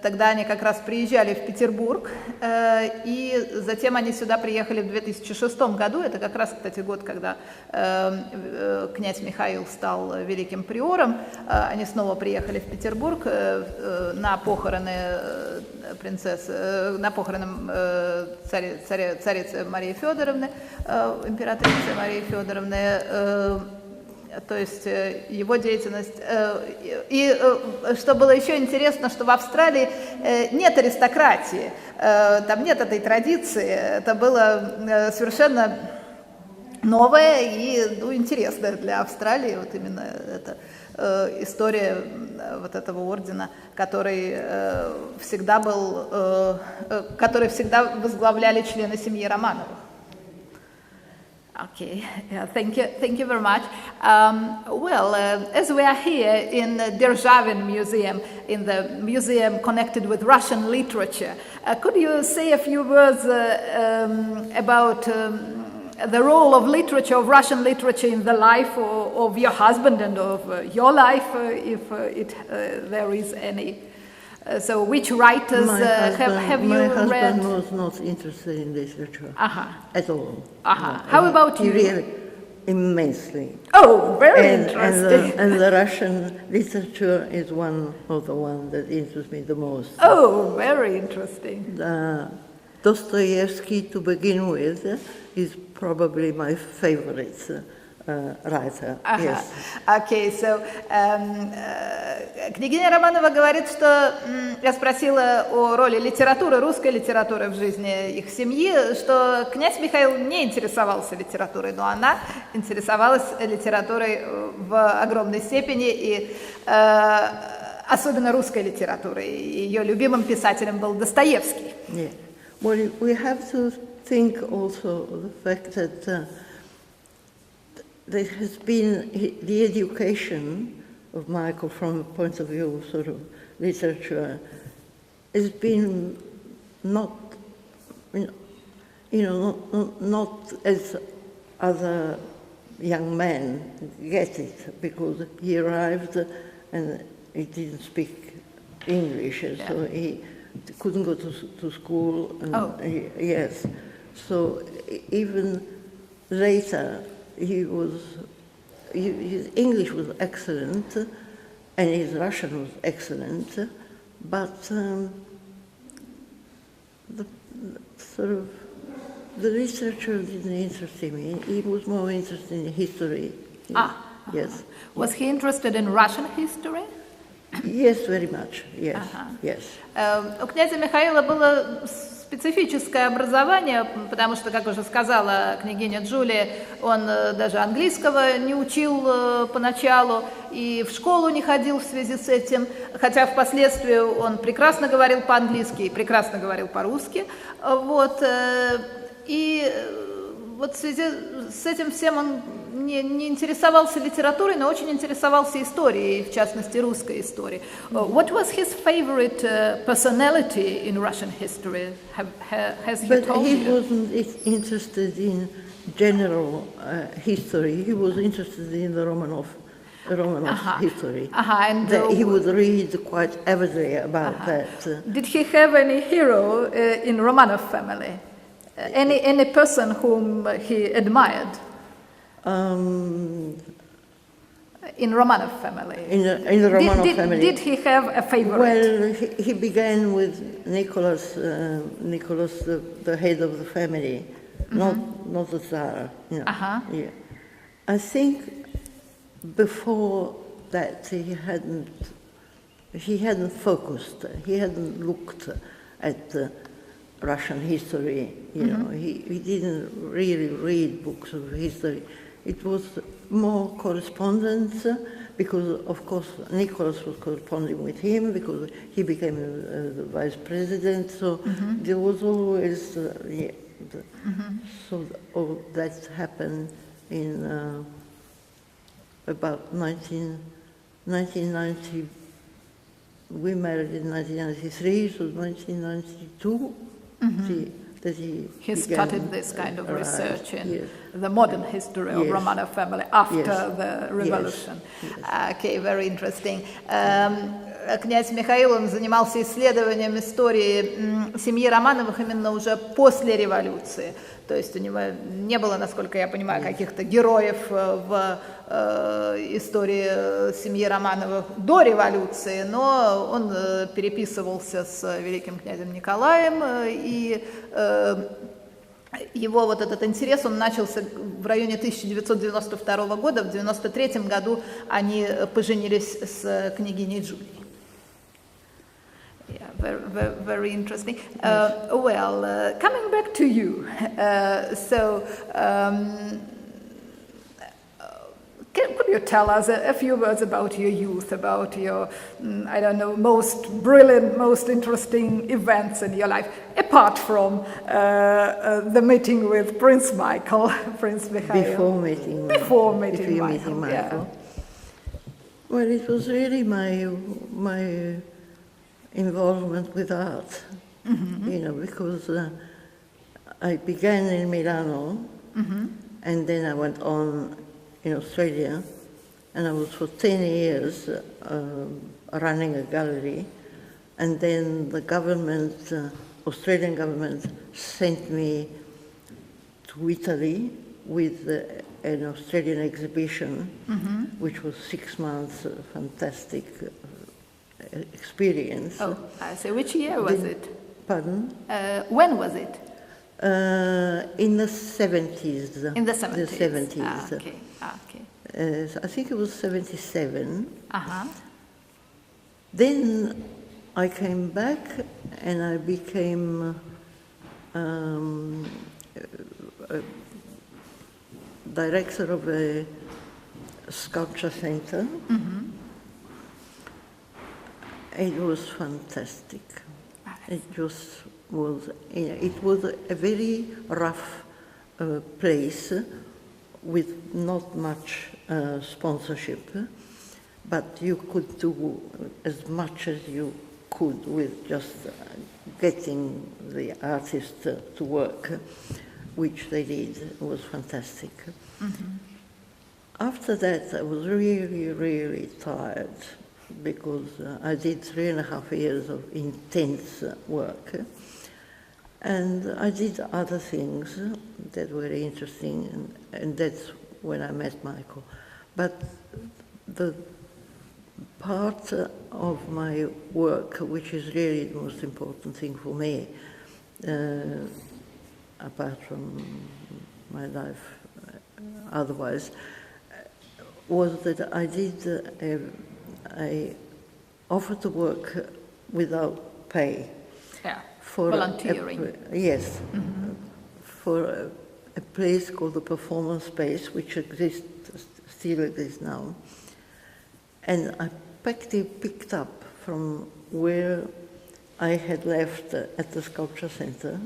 Тогда они как раз приезжали в Петербург, и затем они сюда приехали в 2006 году. Это как раз, кстати, год, когда князь Михаил стал великим приором. Они снова приехали в Петербург на похороны принцессы, на похороны царицы Марии Федоровны, императрицы Марии Федоровны. То есть его деятельность. И что было еще интересно, что в Австралии нет аристократии, там нет этой традиции. Это было совершенно новое и интересное для Австралии. Вот именно эта история вот этого ордена, который всегда возглавляли члены семьи Романовых. Okay, yeah, thank you very much. As we are here in the Державин Museum, in the museum connected with Russian literature, could you say a few words about the role of literature, of Russian literature in the life of your husband and of your life, if there is any? So which writers have you read? My husband was not interested in literature at all. How about you? Really immensely. Oh, very interesting. And the Russian literature is one of the ones that interests me the most. Oh, very interesting. Dostoevsky, to begin with, is probably my favorite writer. Yes. Okay, so княгиня Романова говорит, что я спросила о роли литературы, русской литературы в жизни их семьи, что князь Михаил не интересовался литературой, но она интересовалась литературой в огромной степени, и особенно русской литературой. Ее любимым писателем был Достоевский. Yeah. Well, we have to think also of the fact that there has been the education of Michael from the point of view of sort of literature has been not as other young men get it, because he arrived and he didn't speak English, so he couldn't go to school. And yes, so even later his English was excellent and his Russian was excellent, but the literature didn't interest him. He was more interested in history. Yes. Was he interested in Russian history? Yes, very much. Yes. Yes. У князя Михаила было специфическое образование, потому что, как уже сказала княгиня Джулия, он даже английского не учил поначалу и в школу не ходил в связи с этим, хотя впоследствии он прекрасно говорил по-английски и прекрасно говорил по-русски. Вот. И вот в связи с этим всем он не интересовался литературой, но очень интересовался историей, в частности, русской историей. What was his favorite personality in Russian history? Has he told you? He wasn't interested in general history. He was interested in the Romanov Romanov history. And that he would read quite avidly about that. Did he have any hero in Romanov family? Any person whom he admired? In Romanov family. In the Romanov family. Did he have a favorite? Well, he began with Nicholas, the head of the family, not the Tsar. You know. Yeah. I think before that he hadn't focused. He hadn't looked at Russian history. You know, he didn't really read books of history. It was more correspondence, because of course Nicholas was corresponding with him because he became the vice president. So there was always so all that happened in about 1990. We married in 1993, so 1992. That he started this kind of research in the modern history of Romanov family after the revolution. Okay, very interesting. Князь Михаил, он занимался исследованием истории семьи Романовых именно уже после революции. То есть у него не было, насколько я понимаю, каких-то героев в истории семьи Романовых до революции, но он переписывался с великим князем Николаем, и его вот этот интерес, он начался в районе 1992 года. В 1993 году они поженились с княгиней Джулией. Yeah, very interesting. Coming back to you, could you tell us a few words about your youth, about your, I don't know, most brilliant, most interesting events in your life, apart from the meeting with Prince Michael, Prince Mikhail? Before meeting Michael. Yeah. Well, it was really my involvement with art, you know, because I began in Milano, and then I went on in Australia, and I was for 10 years running a gallery, and then the government, Australian government, sent me to Italy with an Australian exhibition, which was 6 months, fantastic experience. Oh, I see. Which year was it? Pardon? When was it? In the 70s. In the 70s. The 70s. Okay. I think it was 77. Then I came back and I became director of a sculpture center. It was fantastic. It was a very rough place with not much sponsorship, but you could do as much as you could with just getting the artists to work, which they did. It was fantastic. After that, I was really, really tired, because I did 3.5 years of intense work, and I did other things that were interesting, and that's when I met Michael. But the part of my work, which is really the most important thing for me, apart from my life otherwise, was that I did I offered to work without pay. Yeah, for volunteering. Yes, for a place called the Performance Space, which still exists now. And I practically picked up from where I had left at the Sculpture Center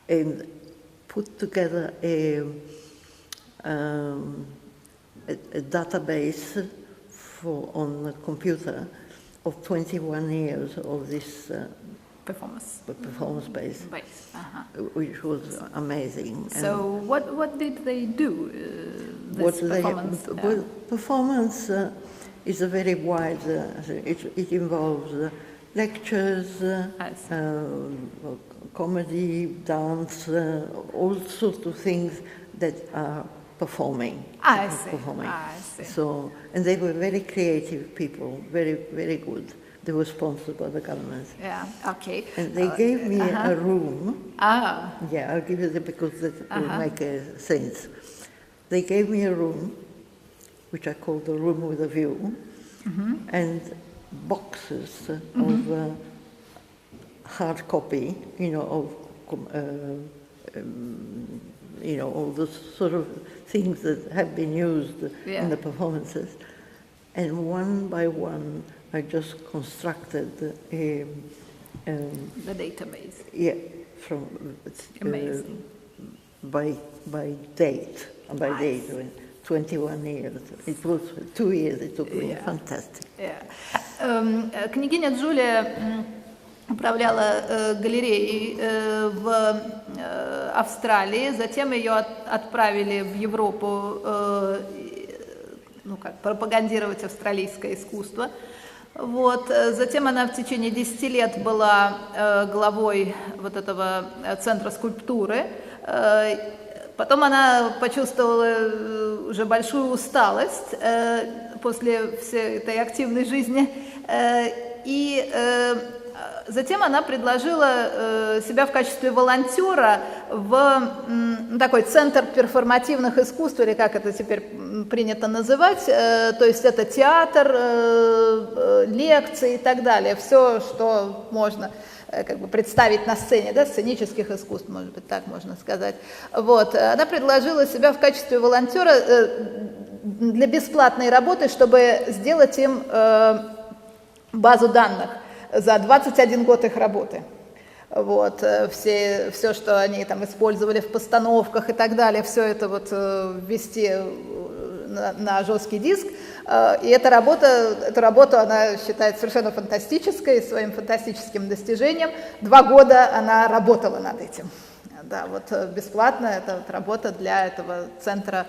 and put together a database on the computer of 21 years of this performance base, uh-huh. which was amazing. So what did they do? Performance is a very wide. It involves lectures, comedy, dance, all sorts of things that are performing. I see. So, and they were very creative people, very, very good. They were sponsored by the government. Yeah, okay. And they gave me a room. Ah. Yeah, I'll give you that because that will make sense. They gave me a room, which I called the room with a view, and boxes of hard copy, of all the sort of things that have been used in the performances, and one by one I just constructed the database. Yeah, from amazing. By date, 21 years. It was 2 years. It took me. Fantastic. Княгиня Джулия управляла галереей в Австралии, затем ее отправили в Европу, пропагандировать австралийское искусство. Затем она в течение 10 лет была главой вот этого центра скульптуры. Потом она почувствовала уже большую усталость после всей этой активной жизни, и затем она предложила себя в качестве волонтера в такой центр перформативных искусств, или как это теперь принято называть, то есть это театр, лекции и так далее, все, что можно представить на сцене, сценических искусств, может быть, так можно сказать. Она предложила себя в качестве волонтера для бесплатной работы, чтобы сделать им базу данных за 21 год их работы. Все, что они там использовали в постановках и так далее, все это ввести на жесткий диск. И эту работу она считает совершенно фантастической, своим фантастическим достижением. 2 года она работала над этим. Бесплатно это работа для этого центра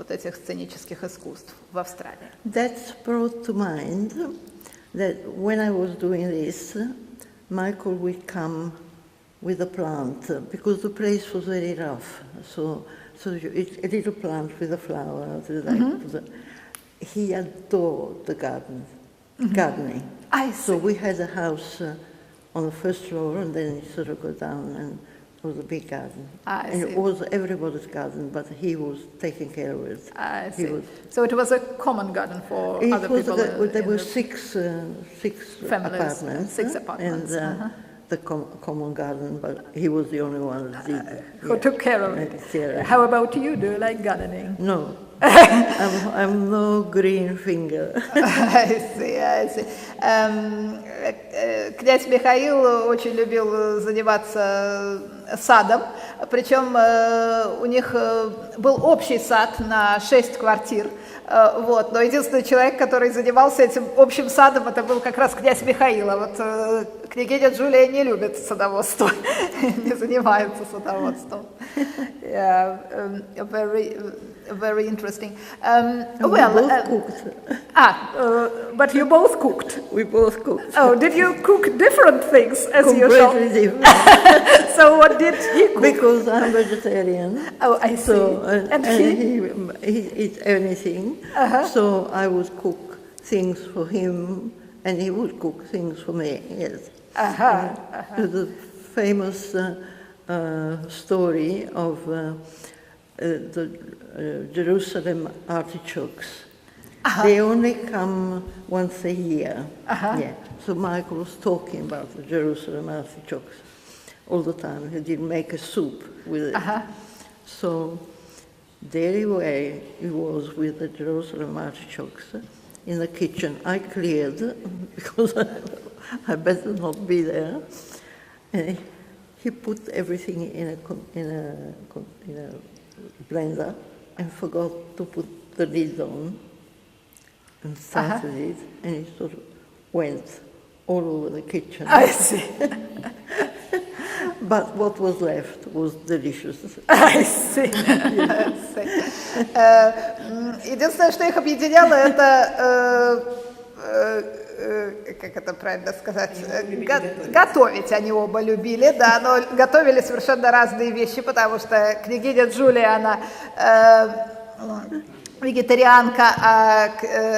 этих сценических искусств в Австралии. That's brought to mind that when I was doing this, Michael would come with a plant because the place was very rough. So it's a little plant with a flower. He adored the gardening. I see. So we had a house on the first floor, and then you sort of go down, and it was a big garden. It was everybody's garden, but he was taking care of it. I see. So it was a common garden for other people? There were six apartments. 6 apartments. And the common garden, but he was the only one who took care of it. How about you? Do you like gardening? No. I'm no green finger. I see. Князь Михаил очень любил заниматься садом, причем у них был общий сад на 6 квартир, но единственный человек, который занимался этим общим садом, это был как раз князь Михаил. Княгиня Джулия не любит садоводство, не занимается садоводством. Very interesting. We both cooked. But you both cooked. We both cooked. Oh, did you cook different things as usual? Completely different. So what did he cook? Because I'm vegetarian. Oh, I see. So, and he eats anything. So I would cook things for him, and he would cook things for me. Yes. The famous story of the Jerusalem artichokes. They only come once a year. Yeah. So Michael was talking about the Jerusalem artichokes all the time. He did make a soup with it. So there he was with the Jerusalem artichokes in the kitchen. I cleared because I better not be there. And he put everything in a blender and forgot to put the lid on and started it, and it sort of went all over the kitchen. I see. But what was left was delicious. I see. I see. Единственное, что их объединяло, это, как это правильно сказать, готовить они оба любили, да, но готовили совершенно разные вещи, потому что княгиня Джулия, она вегетарианка, а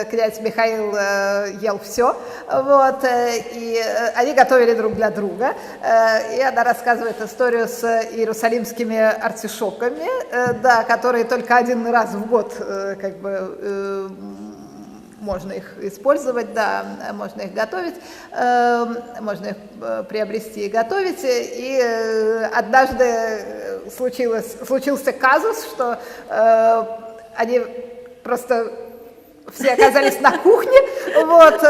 князь Михаил ел все, вот, и они готовили друг для друга, и она рассказывает историю с иерусалимскими артишоками, да, которые только один раз в год, как бы, можно их использовать, да, можно их готовить, можно их приобрести и готовить, и однажды случился казус, что они просто все оказались на кухне, вот,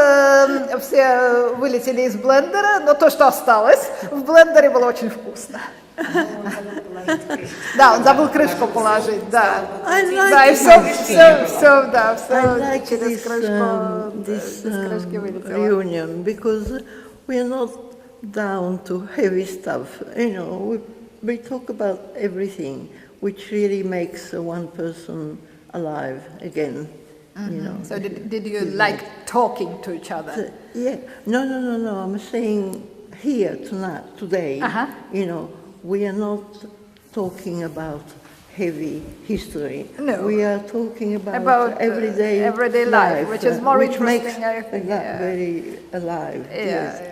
все вылетели из блендера, но то, что осталось в блендере, было очень вкусно. Да, он забыл крышку положить, да. Да, и все через крышку вылетело. Reunion, because we are not down to heavy stuff, you know, we talk about everything, which really makes one person alive again. You know. So did you like talking to each other? Yeah. No. I'm saying here tonight, today, you know, we are not talking about heavy history. No. We are talking about everyday life, which is more interesting. Makes that very alive. Yes.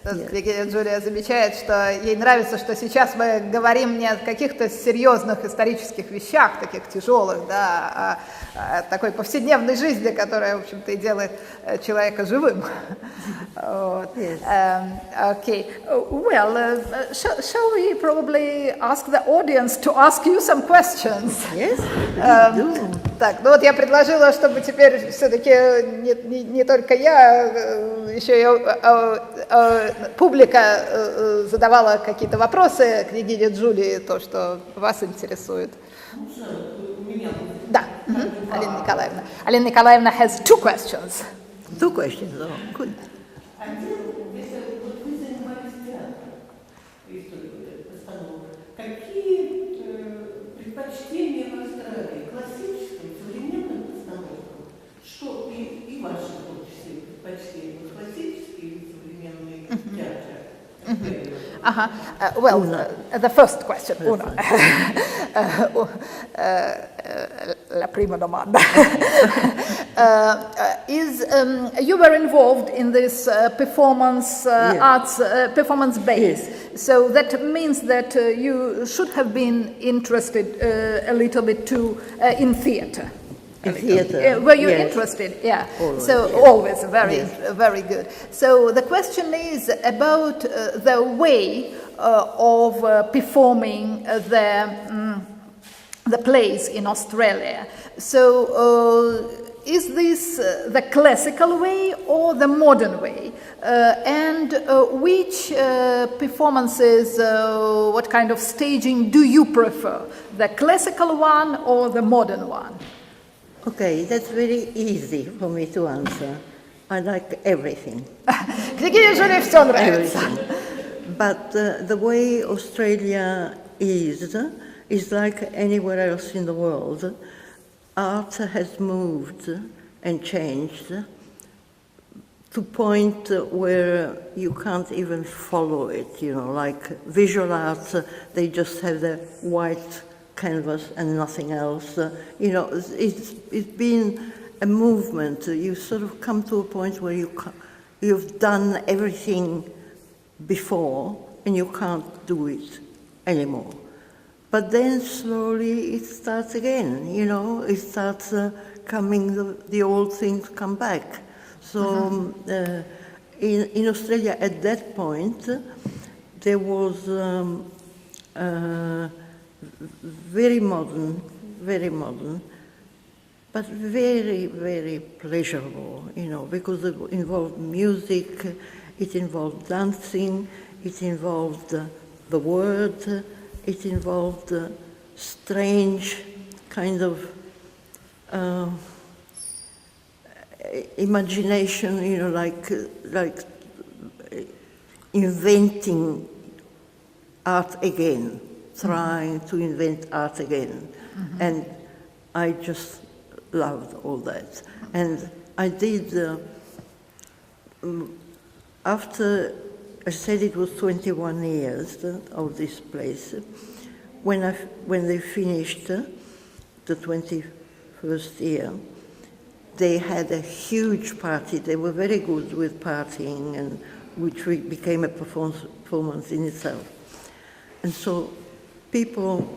Княгиня Джулия замечает, что ей нравится, что сейчас мы говорим не о каких-то серьезных исторических вещах, таких тяжелых, да, а о такой повседневной жизни, которая, в общем-то, и делает человека живым. Okay. Well, shall we probably ask the audience to ask you some questions? Yes. Так, ну вот я предложила, чтобы теперь все-таки не только я, еще и публика задавала какие-то вопросы княгине Джулии, то, что вас интересует. Да, Алина Николаевна. Алина Николаевна has two questions. Two questions, oh, good. Какие предпочтения в Австралии классическим, современным постановкам? Что и ваши творческие предпочтения, классические или современные театры? Well, the first question, la prima domanda, is you were involved in this performance arts, performance base, so that means that you should have been interested a little bit too in theatre. In theatre. Were you interested? Yeah. Always, so always very good. So the question is about the way of performing the plays in Australia. So is this the classical way or the modern way? And which performances, what kind of staging do you prefer? The classical one or the modern one? Okay, that's very easy for me to answer. I like everything. Княгине Джулии все нравится. But the way Australia is like anywhere else in the world. Art has moved and changed to point where you can't even follow it, you know, like visual arts, they just have the white canvas and nothing else. You know, it's been a movement. You sort of come to a point where you've done everything before and you can't do it anymore. But then slowly it starts again, you know, it starts coming, the old things come back. So in Australia at that point, there was very modern, but very, very pleasurable, you know, because it involved music, it involved dancing, it involved the word, it involved strange kind of imagination, you know, like inventing art again, trying to invent art again. And I just loved all that. And I did, after I said it was 21 years of this place, when they finished the 21st year, they had a huge party. They were very good with partying, and which became a performance in itself. And so people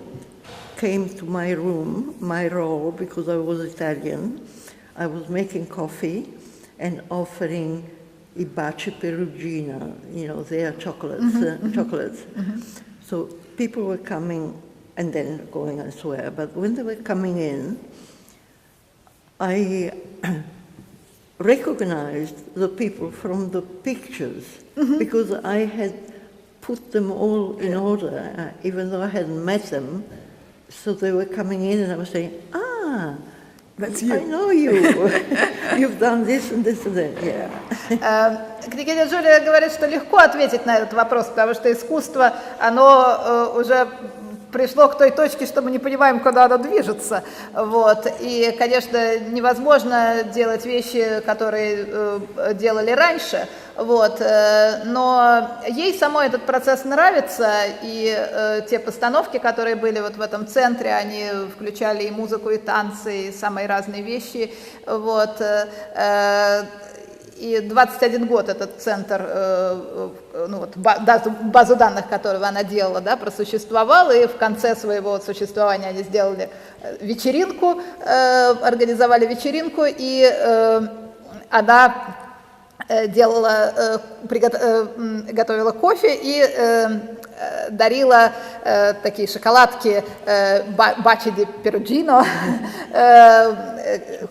came to my room, my role, because I was Italian. I was making coffee and offering I baci perugina, their chocolates. Chocolates. So people were coming and then going elsewhere. But when they were coming in, I recognized the people from the pictures because I had put them all in order, even though I hadn't met them. So they were coming in and I was saying, that's you. I know you. You've done this and this and that. Yeah. Княгиня Джулия говорит, что легко ответить на этот вопрос, потому что искусство, оно уже пришло к той точке, что мы не понимаем, куда оно движется. Вот. И, конечно, невозможно делать вещи, которые делали раньше. Вот. Но ей самой этот процесс нравится, и те постановки, которые были вот в этом центре, они включали и музыку, и танцы, и самые разные вещи. Вот. И 21 год этот центр, базу данных, которую она делала, просуществовал, и в конце своего существования они сделали вечеринку, организовали вечеринку, и она готовила кофе и дарила такие шоколадки бачи ди перуджино,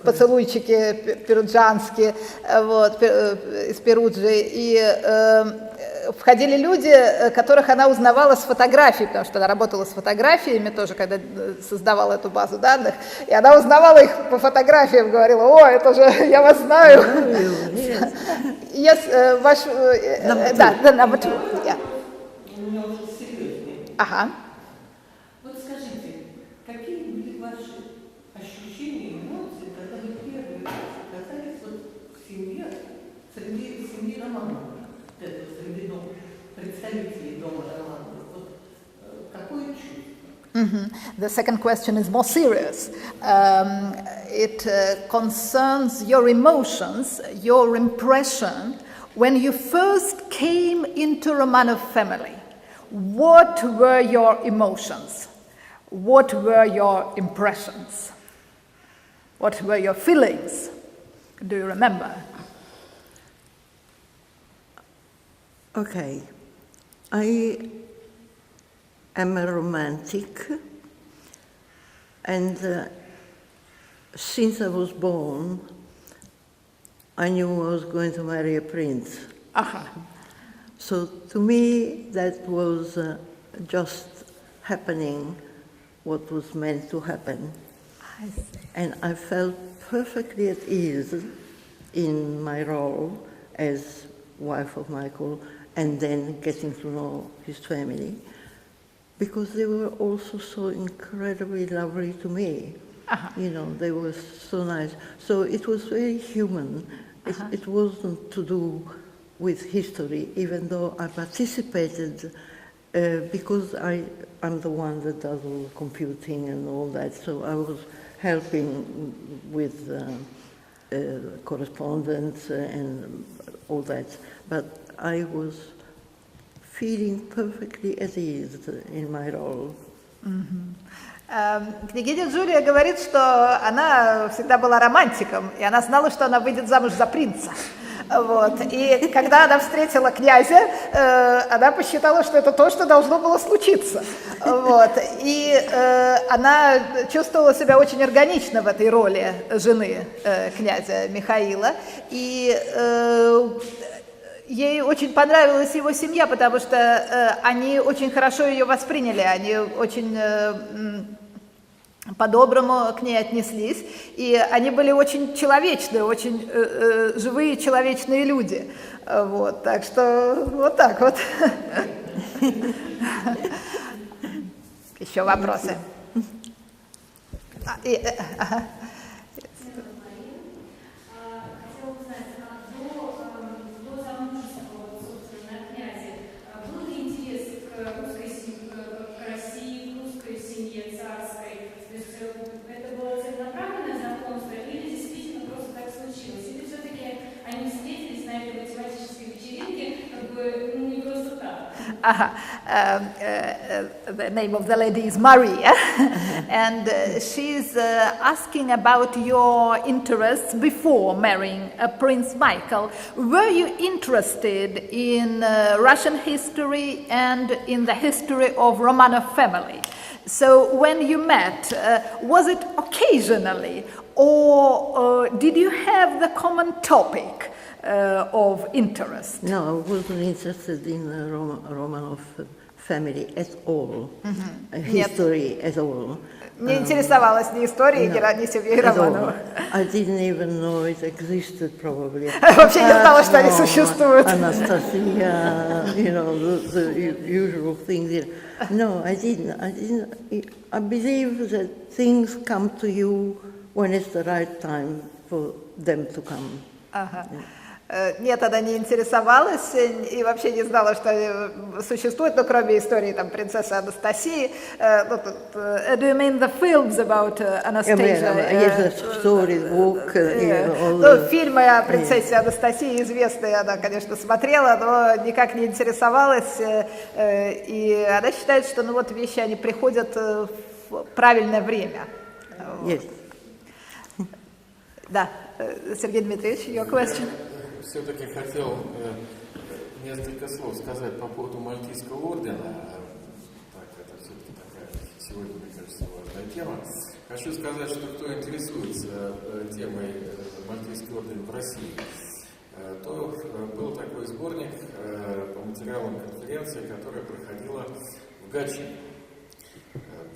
поцелуйчики перуджанские, вот, из Перуджи. И входили люди, которых она узнавала с фотографий, потому что она работала с фотографиями тоже, когда создавала эту базу данных. И она узнавала их по фотографиям, говорила: «О, это же, я вас знаю». Yes, ваш... Да, number two. Yeah. У меня уже серьезнее. Ага. Вот скажите, какие были ваши ощущения, эмоции, когда вы первый раз оказались в семье, среди семьи Романовых, среди представителей дома Романовых? Вот какое чувство? The second question is more serious. It concerns your emotions, your impression when you first came into Romanov family. What were your emotions? What were your impressions? What were your feelings? Do you remember? Okay. I am a romantic, and since I was born, I knew I was going to marry a prince. So to me, that was just happening what was meant to happen. I see. And I felt perfectly at ease in my role as wife of Michael, and then getting to know his family, because they were also so incredibly lovely to me. They were so nice. So it was very human. It wasn't to do with history, even though I participated because I'm the one that does all the computing and all that. So I was helping with correspondence and all that. But I was feeling perfectly at ease in my role. Княгиня Джулия говорит, что она всегда была романтиком, и она знала, что она выйдет замуж за принца. Вот. И когда она встретила князя, она посчитала, что это то, что должно было случиться. Вот. И она чувствовала себя очень органично в этой роли жены князя Михаила. И ей очень понравилась его семья, потому что они очень хорошо ее восприняли, они очень по-доброму к ней отнеслись, и они были очень человечные, очень живые человечные люди. Вот, так что вот так вот. Еще вопросы? The name of the lady is Maria, and she's asking about your interests before marrying Prince Michael. Were you interested in Russian history and in the history of Romanov family? So when you met, was it occasionally, or did you have the common topic of interest? No, I wasn't interested in the Romanov family at all, history at all. Не интересовалась ни историей, ни семьей Романовых. I didn't even know it existed, probably. Вообще не знала, что они существуют. Anastasia, you know, the usual things. No, I didn't. I believe that things come to you when it's the right time for them to come. Нет, она не интересовалась и вообще не знала, что существует, ну, кроме истории там принцессы Анастасии. Do you mean the films about Anastasia? Yes, the story, звук. Фильмы о принцессе Анастасии известные она, конечно, смотрела, но никак не интересовалась. И она считает, что, ну, вот вещи, они приходят в правильное время. Yes. Да, Сергей Дмитриевич, your question? Все-таки хотел несколько слов сказать по поводу Мальтийского ордена. Так, это все-таки такая сегодня, мне кажется, важная тема. Хочу сказать, что кто интересуется темой Мальтийский орден в России, то был такой сборник по материалам конференции, которая проходила в Гатчине.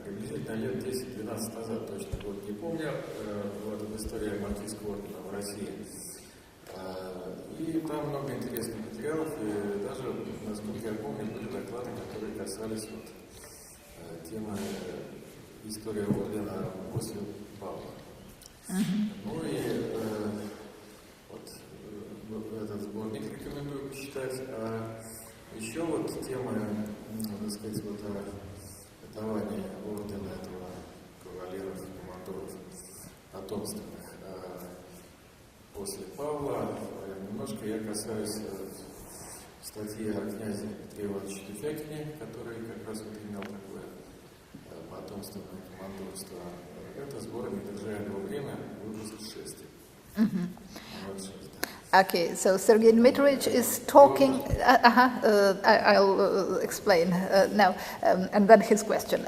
Приблизительно лет 10-12 назад, точно год не помню, вот в истории Мальтийского ордена в России. И там много интересных материалов, и даже, насколько я помню, были доклады, которые касались вот, темы истории ордена после Павла. Ну и вот этот сборник рекомендую почитать. А еще вот тема, так сказать, вот давания ордена этого кавалеров, командоров потомственных после Павла. Немножко я касаюсь статьи о князе Петре Ивановиче Тюфякине, который как раз вот имел такое потомственное командорство. Это сборник «Державинского время», выпуск 6. Okay, so Sergei Dmitrievich is talking. I'll explain now, and then his question.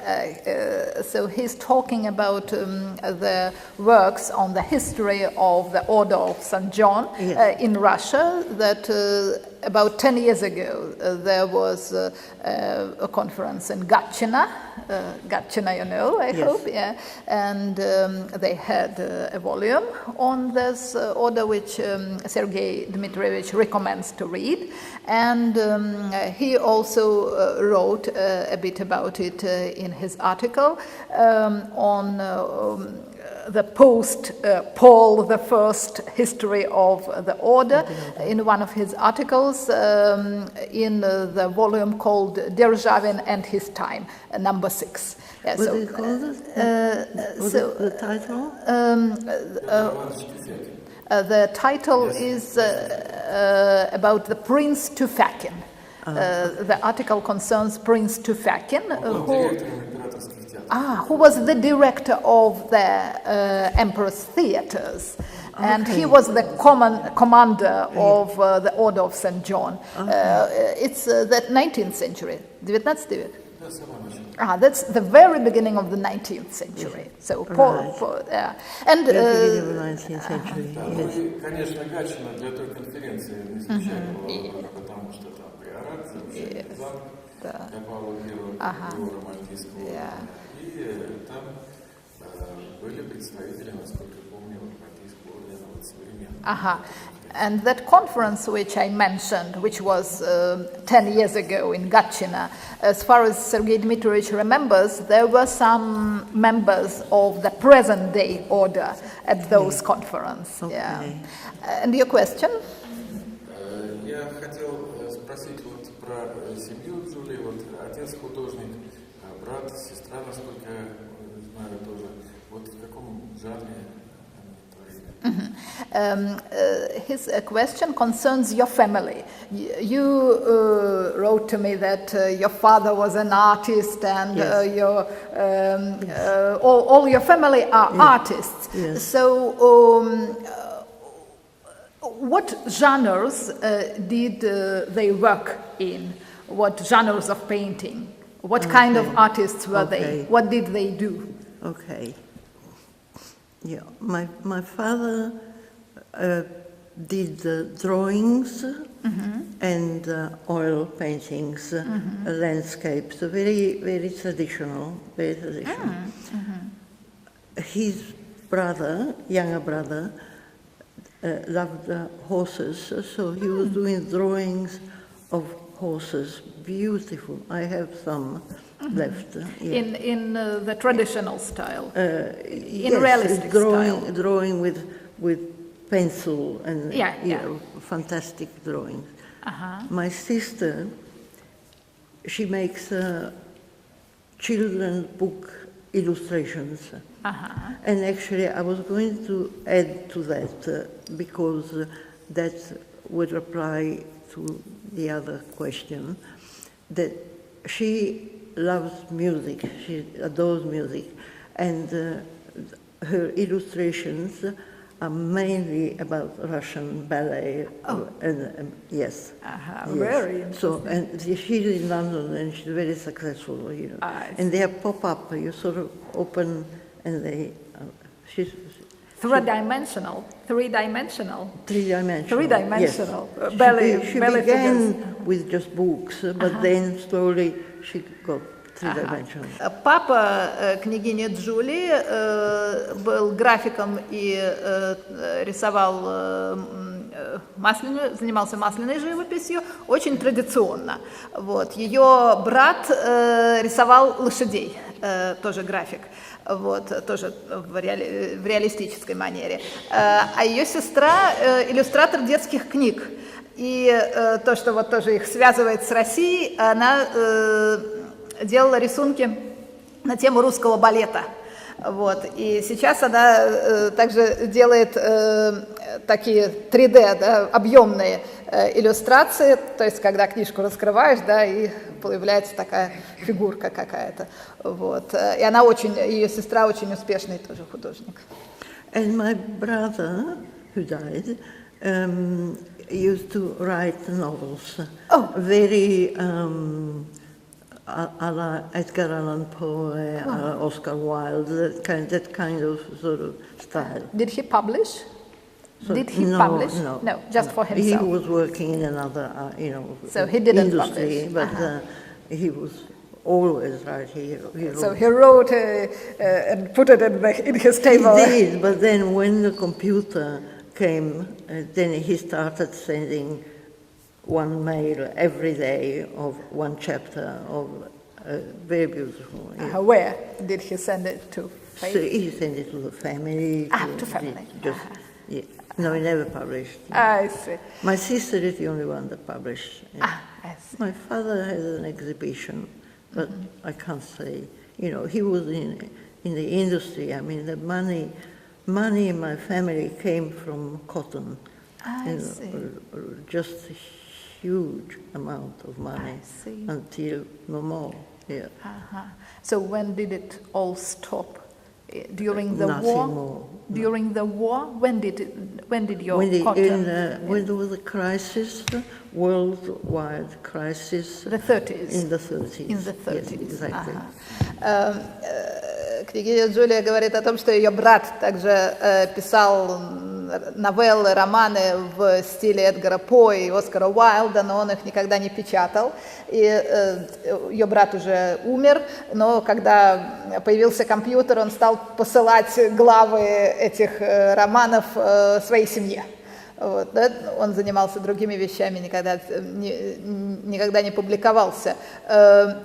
So he's talking about the works on the history of the Order of St. John in Russia. That about 10 years ago there was a conference in Gatchina. Gatchina, you know, I hope, yeah. And they had a volume on this order, which Sergei Dmitrievich recommends to read. And he also wrote a bit about it in his article on the post-Paul I history of the order, in one of his articles in the volume called Державин and His Time, number 6. Yeah, what is it called? The title? The title is about the Prince Tufakhin. The article concerns Prince Tufakhin, who was the director of the Emperor's theaters. And he was the commander of the Order of St. John. It's the 19th century, 19th век. That's the very beginning of the 19th century. So, and the beginning of the 19th century. Yes. Конечно, Гатчина для той конференции не случайно была, потому что там приорат, замок для Павла I, его романтического. И там были представители, насколько помню, Мальтийского ордена вот современного. And that conference which I mentioned, which was 10 years ago in Gatchina, as far as Sergei Dmitrievich remembers, there were some members of the present-day order at those conferences. Okay. Yeah. And your question? Я хотел спросить вот про семью Джулии. Вот отец художник, брат, сестра, насколько я знаю, тоже. Вот в каком жанре? His question concerns your family. You wrote to me that your father was an artist and all your family are artists. Yes. So what genres did they work in? What genres of painting? What kind of artists were they? What did they do? Okay. Yeah, my father did drawings and oil paintings, landscapes, very, very traditional, very traditional. His brother, younger brother, loved horses, so he was doing drawings of horses, beautiful. I have some left. In the traditional style, in yes, realistic style. Drawing with pencil and fantastic drawings. My sister, she makes children's book illustrations. And actually I was going to add to that because that would reply to the other question, that she loves music, she adores music, and her illustrations are mainly about Russian ballet. Yes. Very interesting. So, and she's in London and she's very successful, you know. And they pop up, you sort of open and they, she's... Three-dimensional. Yes. Ballet, she ballet began figures. with just books, but then slowly she got three-dimensional. Папа княгини Джулии был графиком и рисовал масляную, занимался масляной живописью, очень традиционно. Вот. Ее брат рисовал лошадей, тоже график. Вот, тоже в реалистической манере. А ее сестра иллюстратор детских книг. И то, что вот тоже их связывает с Россией, она делала рисунки на тему русского балета. Вот. И сейчас она также делает такие 3D, да, объемные иллюстрации, то есть когда книжку раскрываешь, да, и появляется такая фигурка какая-то. Вот. И она очень, ее сестра очень успешный тоже художник. And my brother, who died, used to write novels. Very a la Edgar Allan Poe, Oscar Wilde, that kind of sort of style. Did he publish? So, Did he publish? No, just for himself. He was working in another, so he didn't industry, publish. But he was always right. He wrote. So he wrote and put it in his table. He did, but then when the computer came, then he started sending one mail every day of one chapter of very beautiful. Where did he send it to? So he sent it to the family. To family. No, he never published. I see. My sister is the only one that published. I see. My father has an exhibition, but I can't say. He was in the industry. I mean, the money in my family came from cotton. I see. Just a huge amount of money until no more. Yeah. So when did it all stop? During the Nothing war? More. During the war? When did your cotton? When there was a crisis, worldwide crisis. The 30s. In the 30s. In the 30s. Yes, exactly. Княгиня Джулия говорит о том, что ее брат также писал новеллы, романы в стиле Эдгара По и Оскара Уайлда, но он их никогда не печатал. И ее брат уже умер, но когда появился компьютер, он стал посылать главы этих романов своей семье. Вот, да? Он занимался другими вещами, никогда не публиковался.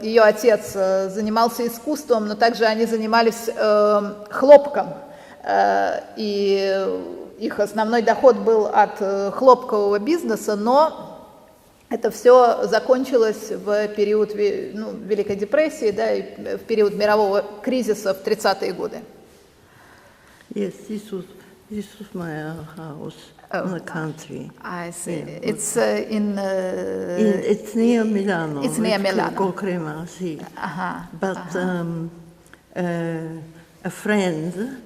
Ее отец занимался искусством, но также они занимались хлопком. И их основной доход был от хлопкового бизнеса, но это все закончилось в период Великой депрессии, да, и в период мирового кризиса в 30-е годы. Yes, this was my house in the country. I see. Yeah, It's it's near Milano. It's near Milano. Called Crema, sì. But a friend,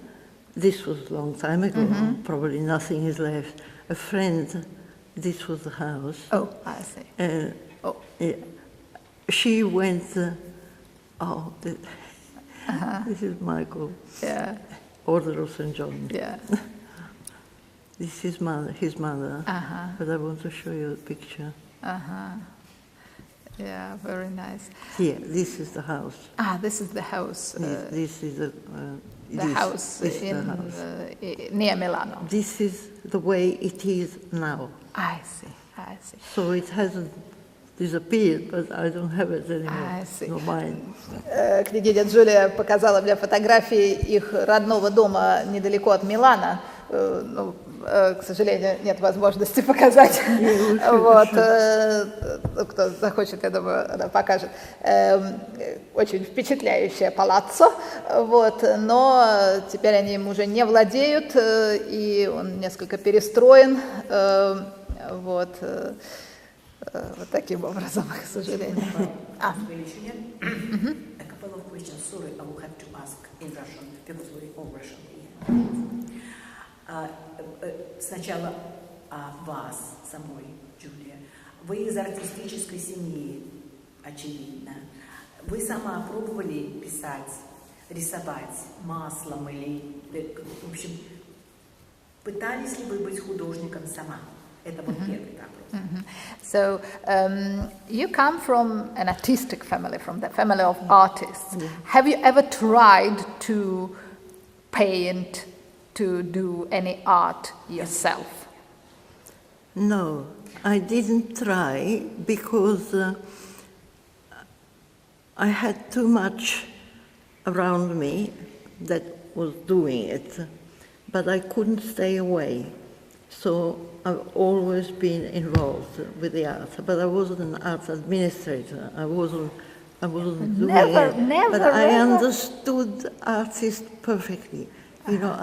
this was a long time ago, probably nothing is left. A friend, this was the house. Oh, I see. Yeah, she went, this is Michael. Yeah. Order of St. John. Yeah. This is his mother, but I want to show you a picture. Yeah, very nice. Here, this is the house. This is the house. This is the House near Milano. This is the way it is now. I see. So it hasn't disappeared, but I don't have it anymore. I see. No, mine. Княгиня Джулия показала мне фотографии их родного дома недалеко от Милана. Ну, к сожалению, нет возможности показать. Вот. Кто захочет, я думаю, она покажет. Очень впечатляющее палаццо. Вот. Но теперь они им уже не владеют, и он несколько перестроен. Вот. Вот таким образом, к сожалению. A couple of questions. Sorry, I will have to ask in Russian because we all Russian here. Сначала о вас, самой, Джулия. Вы из артистической семьи, очевидно. Вы сама пробовали писать, рисовать маслом или, в общем, пытались ли вы быть художником сама? Это вот первый вопрос. So you come from an artistic family, from the family of artists. Have you ever tried to paint, to do any art yourself? No, I didn't try because I had too much around me that was doing it, but I couldn't stay away. So I've always been involved with the art, but I wasn't an art administrator. I wasn't doing it. But I understood artists perfectly. You know,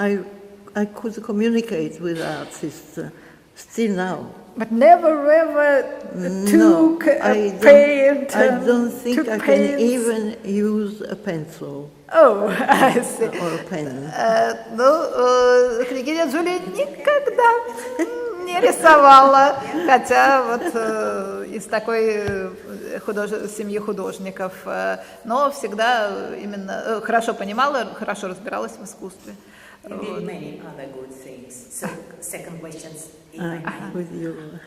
I could communicate with artists still now. But never ever took a paint. I don't think I can even use a pencil. Oh, I see. Or a pen. Княгиня Джулия никогда не рисовала, хотя вот из такой семьи художников, но всегда именно хорошо понимала, хорошо разбиралась в искусстве. You did many other good things. So, second question, if I may. With you.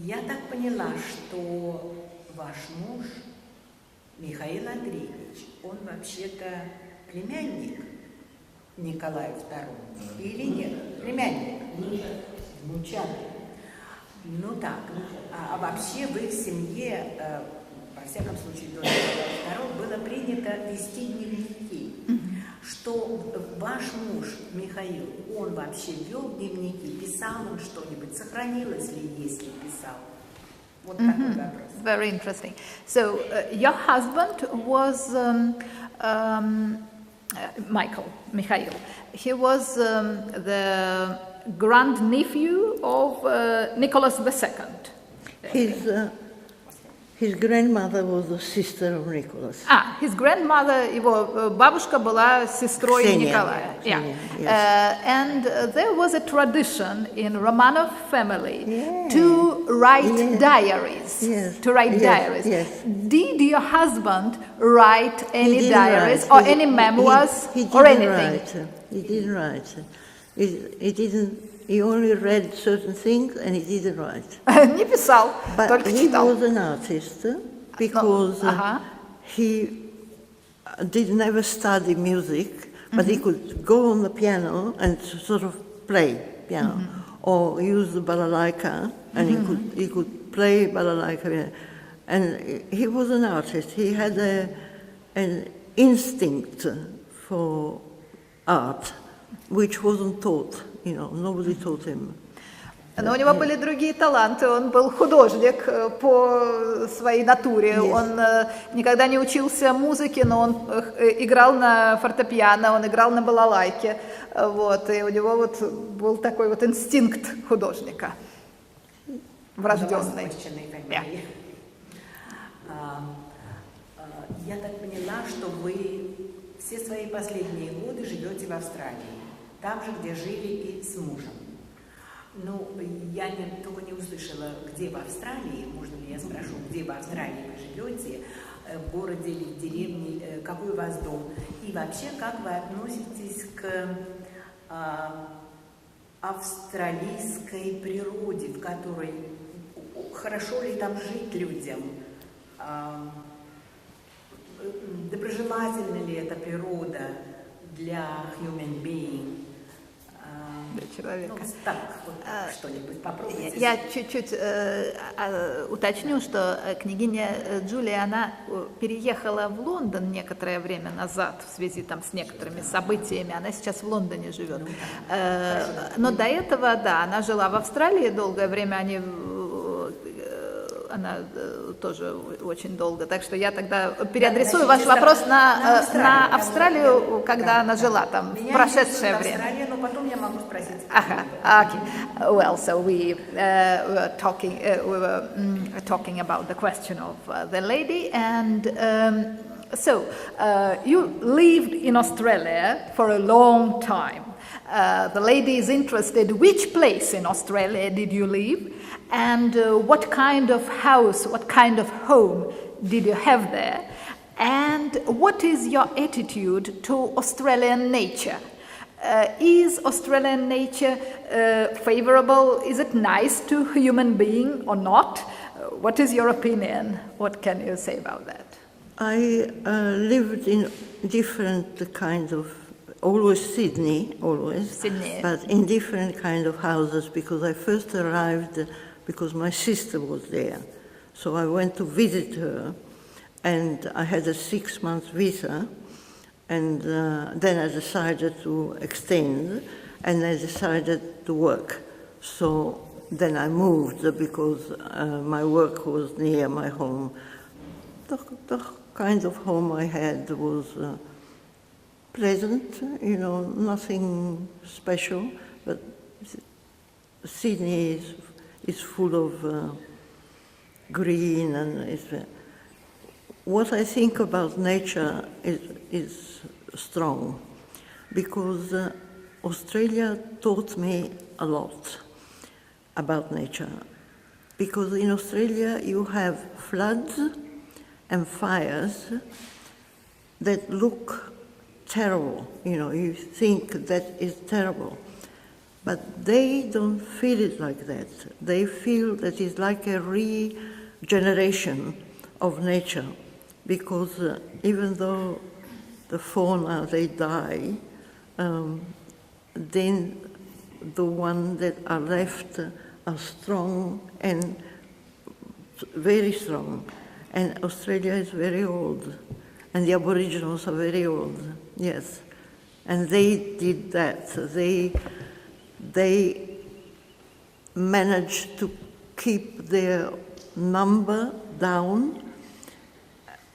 Я так поняла, что ваш муж, Михаил Андреевич, он вообще-то племянник Николаю II, или нет? Племянник? Внучатый. Ну так. А вообще в их семье, во всяком случае, до Николая II, было принято вести дневники. Что ваш муж Михаил, он вообще вел дневники, писал он что-нибудь, сохранилось ли, если писал? Вот такой вопрос. Very interesting. So your husband was Mikhail. He was the grand-nephew of Nicholas II. His grandmother was the sister of Nicholas. His grandmother, его бабушка была сестрой Николая. Yes. And there was a tradition in Romanov family to write diaries. Yes. To write diaries. Yes. Did your husband write any diaries or any memoirs or anything? He didn't write. He didn't. He only read certain things and he didn't write. Не писал, But только he читал. was an artist because he did never study music, but he could go on the piano and sort of play piano, or use the balalaika, and he could play balalaika. And he was an artist. He had an instinct for art, which wasn't taught. Nobody taught him. Но у него были другие таланты, он был художник по своей натуре, он никогда не учился музыке, но он играл на фортепиано, он играл на балалайке, вот, и у него вот был такой вот инстинкт художника, врожденный. Я так поняла, что вы все свои последние годы живете в Австралии, там же, где жили и с мужем. Ну, я только не услышала, где в Австралии, можно ли я спрошу, где в Австралии вы живете, в городе или в деревне, какой у вас дом, и вообще, как вы относитесь к австралийской природе, в которой хорошо ли там жить людям, доброжелательна ли эта природа для human being? Для человека. Ну, так, вот, что-нибудь попробуйте. Я чуть-чуть уточню, что княгиня Джулия, она переехала в Лондон некоторое время назад в связи там с некоторыми событиями. Она сейчас в Лондоне живет. Но до этого, да, она жила в Австралии долгое время, она тоже очень долго. Так что я тогда переадресую ваш вопрос на Австралию, когда она жила там, в прошедшее время. Но потом я могу спросить. Okay. Well, so we were talking about the question of the lady, and so you lived in Australia for a long time. The lady is interested, which place in Australia did you live? And what kind of house, what kind of home did you have there? And what is your attitude to Australian nature? Is Australian nature favorable? Is it nice to a human being or not? What is your opinion? What can you say about that? I lived in different kinds of, always Sydney, but in different kind of houses, because I first arrived because my sister was there. So I went to visit her, and I had a 6-month visa, and then I decided to extend, and I decided to work. So then I moved because my work was near my home. The kind of home I had was pleasant, nothing special, but Sydney is full of green, and what I think about nature is strong, because Australia taught me a lot about nature, because in Australia you have floods and fires that look terrible, you think that is terrible. But they don't feel it like that. They feel that it's like a regeneration of nature, because even though the fauna, they die, then the ones that are left are strong and very strong. And Australia is very old, and the Aboriginals are very old, yes. And they did that. They managed to keep their number down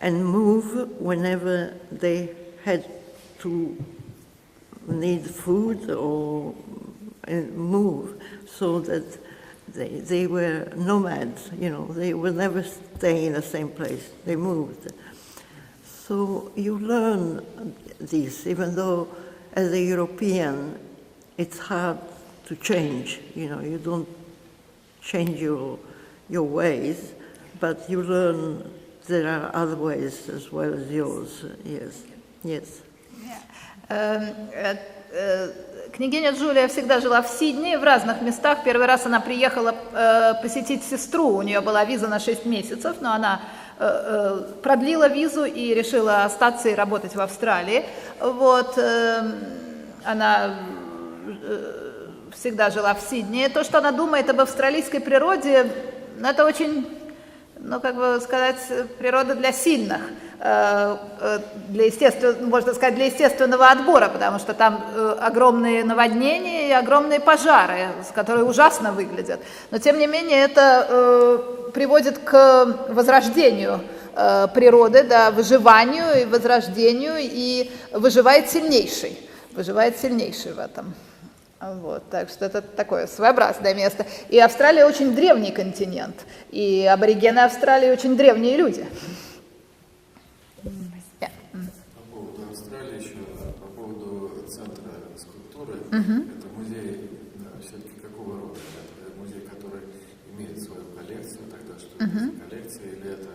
and move whenever they had to need food or move, so that they were nomads, they will never stay in the same place, they moved. So you learn this, even though as a European it's hard to change, you don't change your ways, but you learn there are other ways as well as yours, yes. Yeah. Княгиня Джулия всегда жила в Сиднее, в разных местах. Первый раз она приехала посетить сестру, у нее была виза на 6 месяцев, но она продлила визу и решила остаться и работать в Австралии. Вот, она всегда жила в Сиднее. То, что она думает об австралийской природе, это очень, ну, как бы сказать, природа для сильных. Для можно сказать, для естественного отбора, потому что там огромные наводнения и огромные пожары, которые ужасно выглядят. Но, тем не менее, это приводит к возрождению природы, да, выживанию и возрождению, и выживает сильнейший в этом. Вот, так что это такое своеобразное место. И Австралия очень древний континент, и аборигены Австралии очень древние люди. По поводу Австралии еще, по поводу центра скульптуры, это музей, все-таки какого рода? Это музей, который имеет свою коллекцию, тогда что это коллекция, или это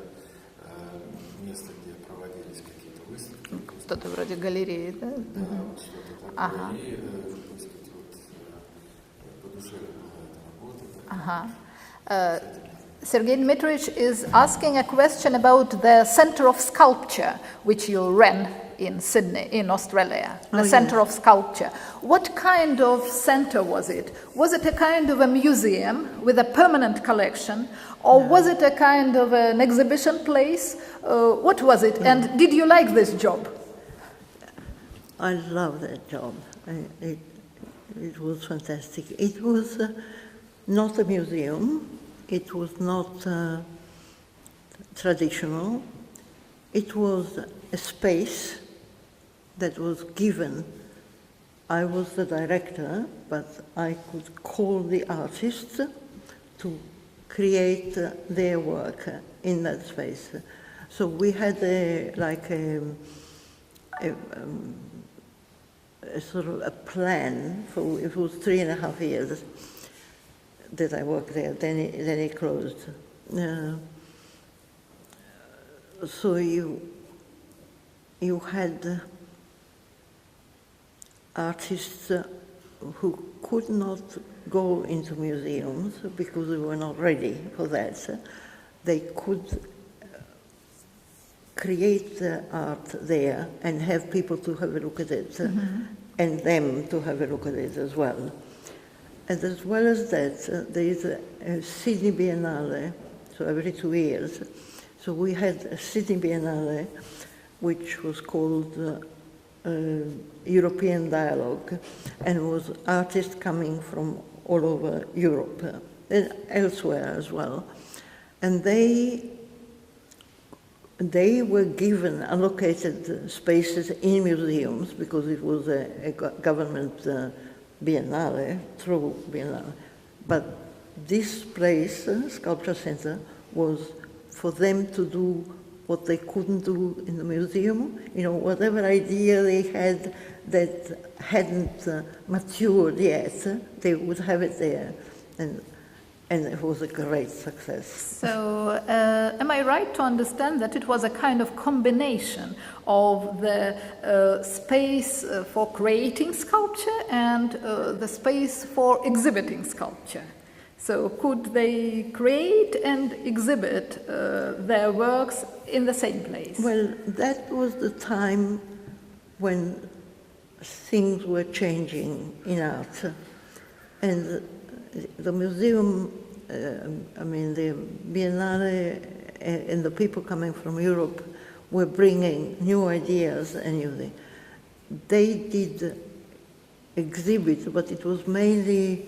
место, где проводились какие-то выставки? Что-то вроде галереи, да? Да, вот что-то такое. И, так сказать, вот, по душе была эта работа. Sergei Dmitrievich is asking a question about the Centre of Sculpture, which you ran in Sydney, in Australia. The Centre of Sculpture. What kind of centre was it? Was it a kind of a museum with a permanent collection, or was it a kind of an exhibition place? What was it? And did you like this job? I love that job. It was fantastic. It was not a museum. It was not traditional. It was a space that was given. I was the director, but I could call the artists to create their work in that space. So we had a sort of a plan for, it was 3.5 years that I worked there, then it closed. So you had artists who could not go into museums because they were not ready for that. They could create the art there and have people to have a look at it, and them to have a look at it as well. And as well as that, there is a Sydney Biennale, so every 2 years. So we had a Sydney Biennale, which was called European Dialogue, and was artists coming from all over Europe and elsewhere as well. And they were given allocated spaces in museums because it was a government Biennale, through Biennale. But this place, Sculpture Center, was for them to do what they couldn't do in the museum. You know, whatever idea they had that hadn't matured yet, they would have it there. And it was a great success. So, am I right to understand that it was a kind of combination of the space for creating sculpture and the space for exhibiting sculpture? So, could they create and exhibit their works in the same place? Well, that was the time when things were changing in art. And the museum, the Biennale and the people coming from Europe were bringing new ideas and new things. They did exhibit, but it was mainly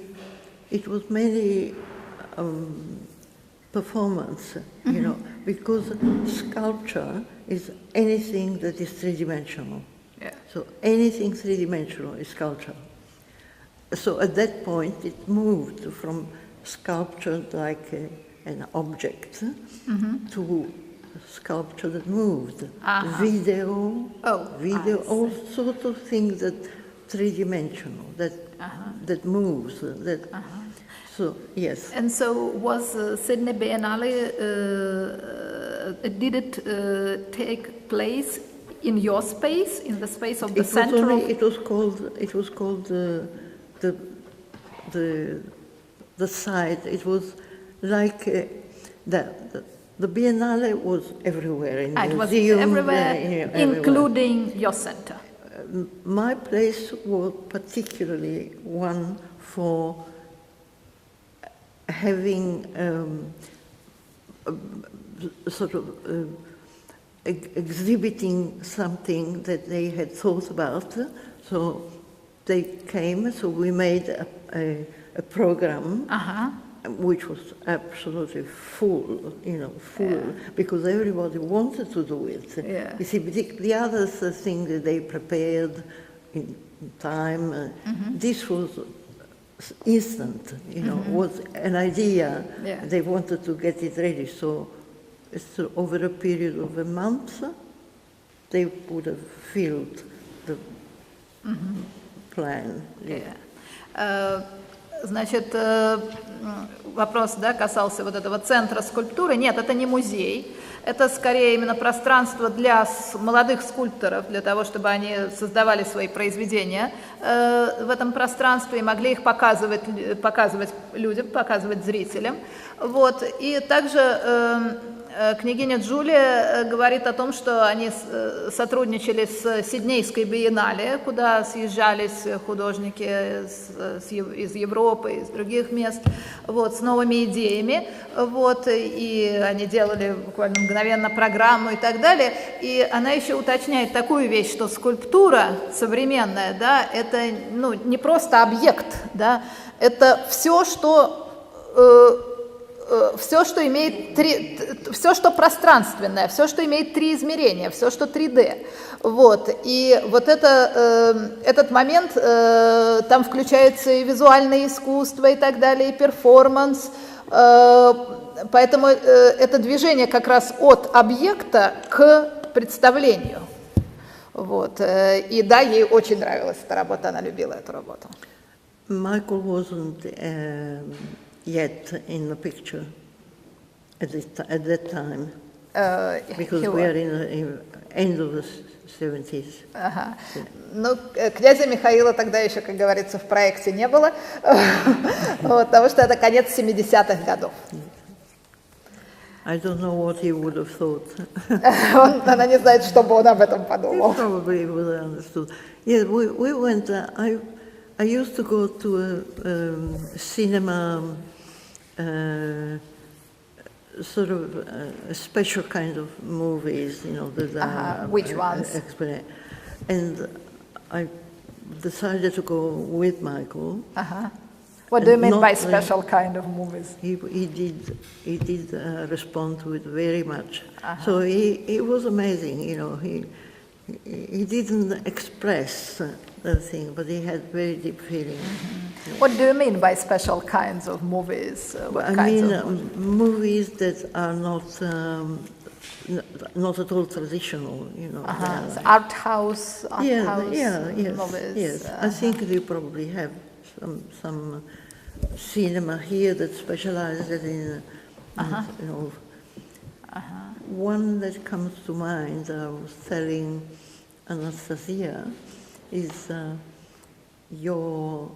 performance, you know, because sculpture is anything that is three-dimensional. Yeah. So anything three-dimensional is sculpture. So at that point, it moved from sculpture like an object to sculpture that moved. Video, all sorts of things that three-dimensional, that moves. So, yes. And so was Sydney Biennale, did it take place in your space, in the space of the center? It was called the site, it was like the Biennale was everywhere in It was museum, everywhere, including your center. My place was particularly one for having exhibiting something that they had thought about. So they came, so we made a program which was absolutely full, because everybody wanted to do it. Yeah. You see, the others thing that they prepared in time, this was instant, was an idea. Yeah. They wanted to get it ready, so it's over a period of a month, they would have filled the plan. Yeah. Значит, вопрос, касался вот этого центра скульптуры. Нет, это не музей. Это скорее именно пространство для молодых скульпторов, для того, чтобы они создавали свои произведения в этом пространстве и могли их показывать людям, показывать зрителям. Вот. И также княгиня Джулия говорит о том, что они сотрудничали с Сиднейской биеннале, куда съезжались художники из Европы, из других мест, с новыми идеями, и они делали буквально мгновенно программу и так далее. И она еще уточняет такую вещь, что скульптура современная, это не просто объект, это все, что имеет все, что пространственное, все, что имеет три измерения, все, что 3D. И вот этот момент, там включается и визуальное искусство и так далее, и перформанс. Поэтому это движение как раз от объекта к представлению. И да, ей очень нравилась эта работа, она любила эту работу. Michael wasn't yet in the picture at that time, because we are in the end of the 70s. Князя Михаила тогда еще, как говорится, в проекте не было, потому что это конец 70-х годов. I don't know what he would have thought. Она не знает, что бы он об этом подумал. He probably would have understood. Yeah, we went. I used to go to a cinema, sort of a special kind of movies, that Which ones? And I decided to go with Michael. What do you mean by special kind of movies? He did respond to it very much. So he was amazing, He didn't express the thing, but he had very deep feeling. What do you mean by special kinds of movies? Movies that are not at all traditional, So art house movies. Yes. I think they probably have some cinema here that specializes in, One that comes to mind, I was telling Anastasia, is your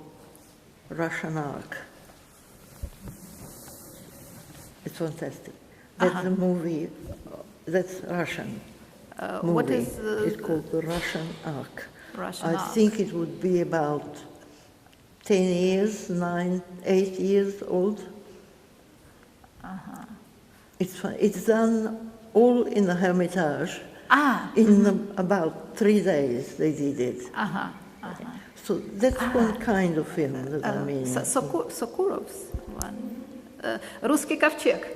Russian arc. It's fantastic. That's a movie, that's Russian movie. What is it's called the Russian arc. Russian I think it would be about 10 years, 8 years old. It's done all in the Hermitage. In about 3 days they did it. So that's one kind of film that I mean. Sokurov's one. Русский ковчег.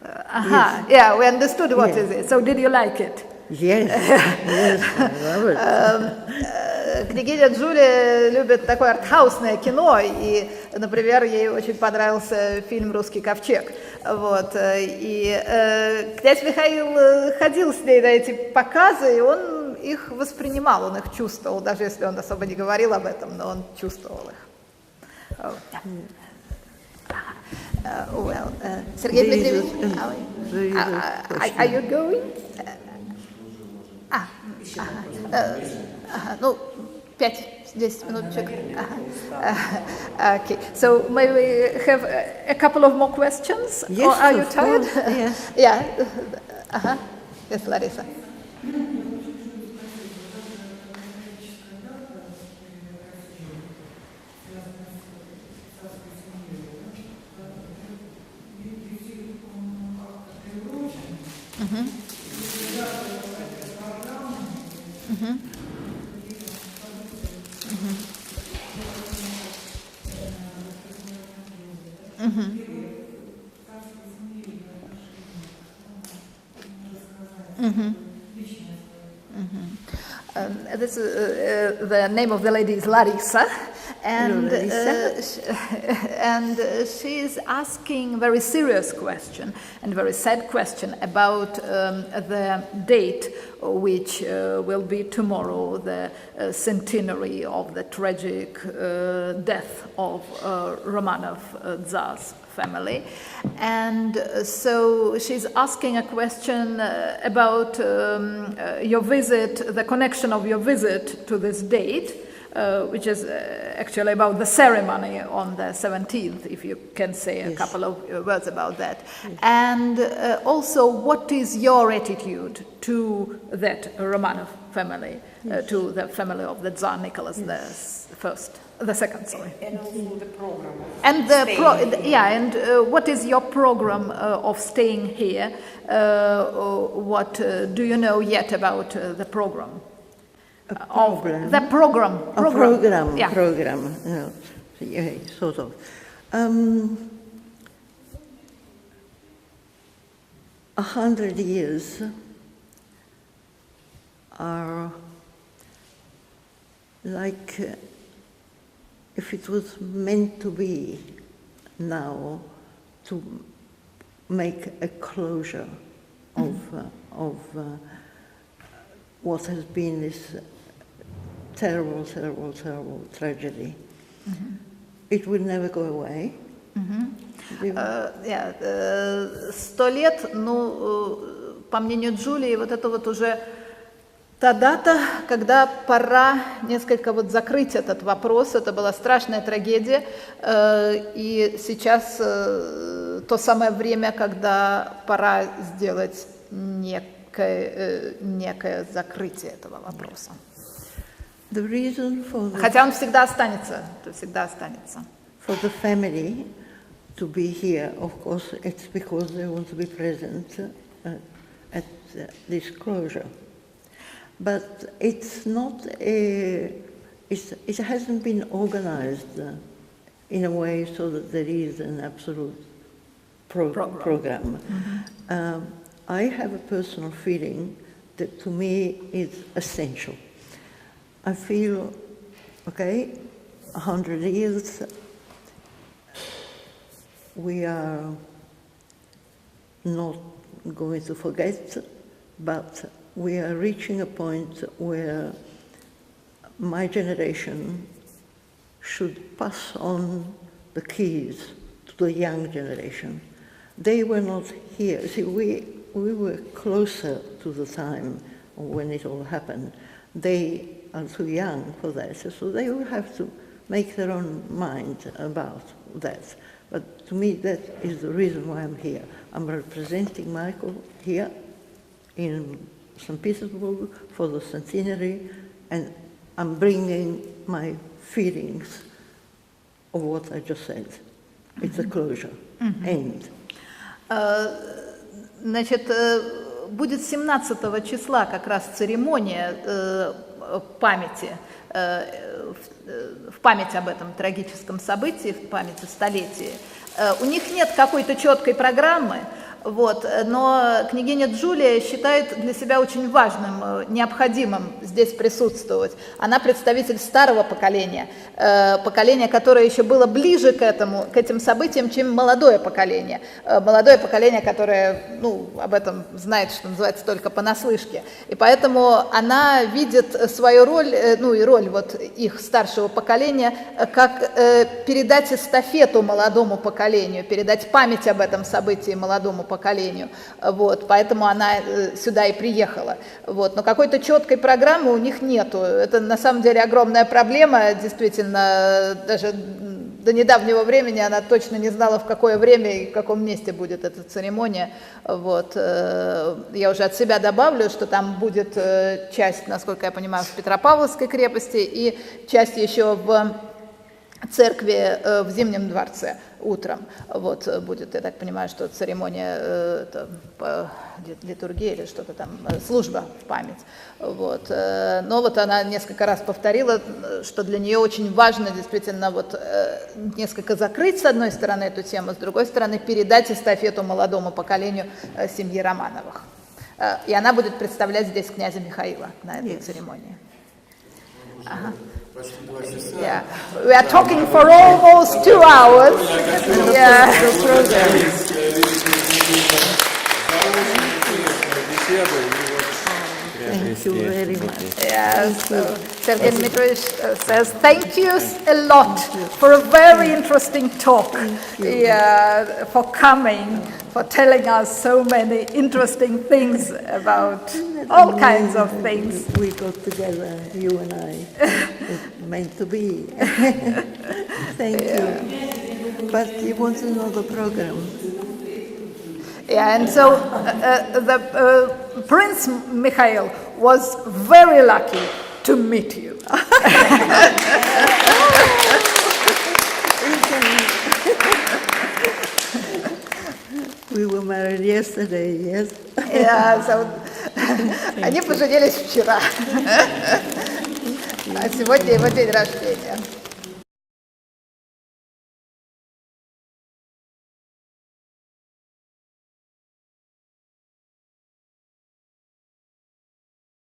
Yes. Yeah, we understood what is it. So did you like it? Yes, yes, I love it. Княгиня Джулия любит такое артхаусное кино, и, например, ей очень понравился фильм «Русский ковчег». И князь Михаил ходил с ней на эти показы, и он их воспринимал, он их чувствовал, даже если он особо не говорил об этом, но он чувствовал их. Сергей Дмитриевич, are you going? 5 10 минуточек. Okay, so may we have a couple of more questions? Yes, or are you of tired? course, yes. Yeah. Yes, Larissa. This is, the name of the lady is Larissa, and she is asking a very serious question and very sad question about the date, which will be tomorrow, the centenary of the tragic death of Romanov Tsar's family. And so she's asking a question about your visit, the connection of your visit to this date, which is actually about the ceremony on the 17th, if you can say a couple of words about that. And also, what is your attitude to that Romanov family, to the family of the Tsar Nicholas the second, sorry. And also the program. And what is your program of staying here? What do you know yet about the program? Program. The program. Program. Yeah. Program. No. Yeah, sort of. 100 years are like if it was meant to be now, to make a closure of what has been this terrible, terrible, terrible tragedy. It will never go away. 100 лет, ну, по мнению Джулии, вот это вот уже та дата, когда пора несколько вот закрыть этот вопрос. Это была страшная трагедия, и сейчас то самое время, когда пора сделать некое закрытие этого вопроса. Хотя он всегда останется, For the family to be here, of course, it's because they want to be present at this closure. But it's not it hasn't been organized in a way so that there is an absolute program. I have a personal feeling that to me is essential. I feel, 100 years, we are not going to forget, but we are reaching a point where my generation should pass on the keys to the young generation. They were not here. See, we were closer to the time when it all happened. They are too young for that, so they will have to make their own mind about that. But to me, that is the reason why I'm here. I'm representing Michael here in St. Petersburg for the centenary, and I'm bringing my feelings of what I just said. It's a closure. End. Значит, будет 17 числа как раз церемония памяти, в память об этом трагическом событии, в память о столетии. У них нет какой-то четкой программы, но княгиня Джулия считает для себя очень важным, необходимым здесь присутствовать. Она представитель старого поколения, поколения, которое еще было ближе к этим событиям, чем молодое поколение, которое, об этом знает, что называется, только понаслышке. И поэтому она видит свою роль, и роль их старшего поколения, как передать эстафету молодому поколению, передать память об этом событии молодому поколению. поколению. Вот, поэтому она сюда и приехала. Вот, но какой-то четкой программы у них нету. Это на самом деле огромная проблема. Действительно, даже до недавнего времени она точно не знала, в какое время и в каком месте будет эта церемония. Вот. Я уже от себя добавлю, что там будет часть, насколько я понимаю, в Петропавловской крепости и часть еще в церкви в Зимнем дворце утром. Вот будет, я так понимаю, что церемония это, по литургии или что-то там, служба в память. Вот. Но вот она несколько раз повторила, что для нее очень важно действительно вот несколько закрыть с одной стороны эту тему, с другой стороны передать эстафету молодому поколению семьи Романовых. И она будет представлять здесь князя Михаила на этой церемонии. Ага. Yeah, we are talking for almost 2 hours. Yeah. Thank you very much. Yeah, so Sergei Dmitrievich says thank you a lot for a very interesting talk, yeah, for coming, for telling us so many interesting things about all kinds of things. We got together, you and I. It's meant to be. Thank you. But you want to know the program? Yeah, and so the Prince Mikhail was very lucky to meet you. We were married yesterday, yes? Yeah, so они поженились вчера, а сегодня его день рождения.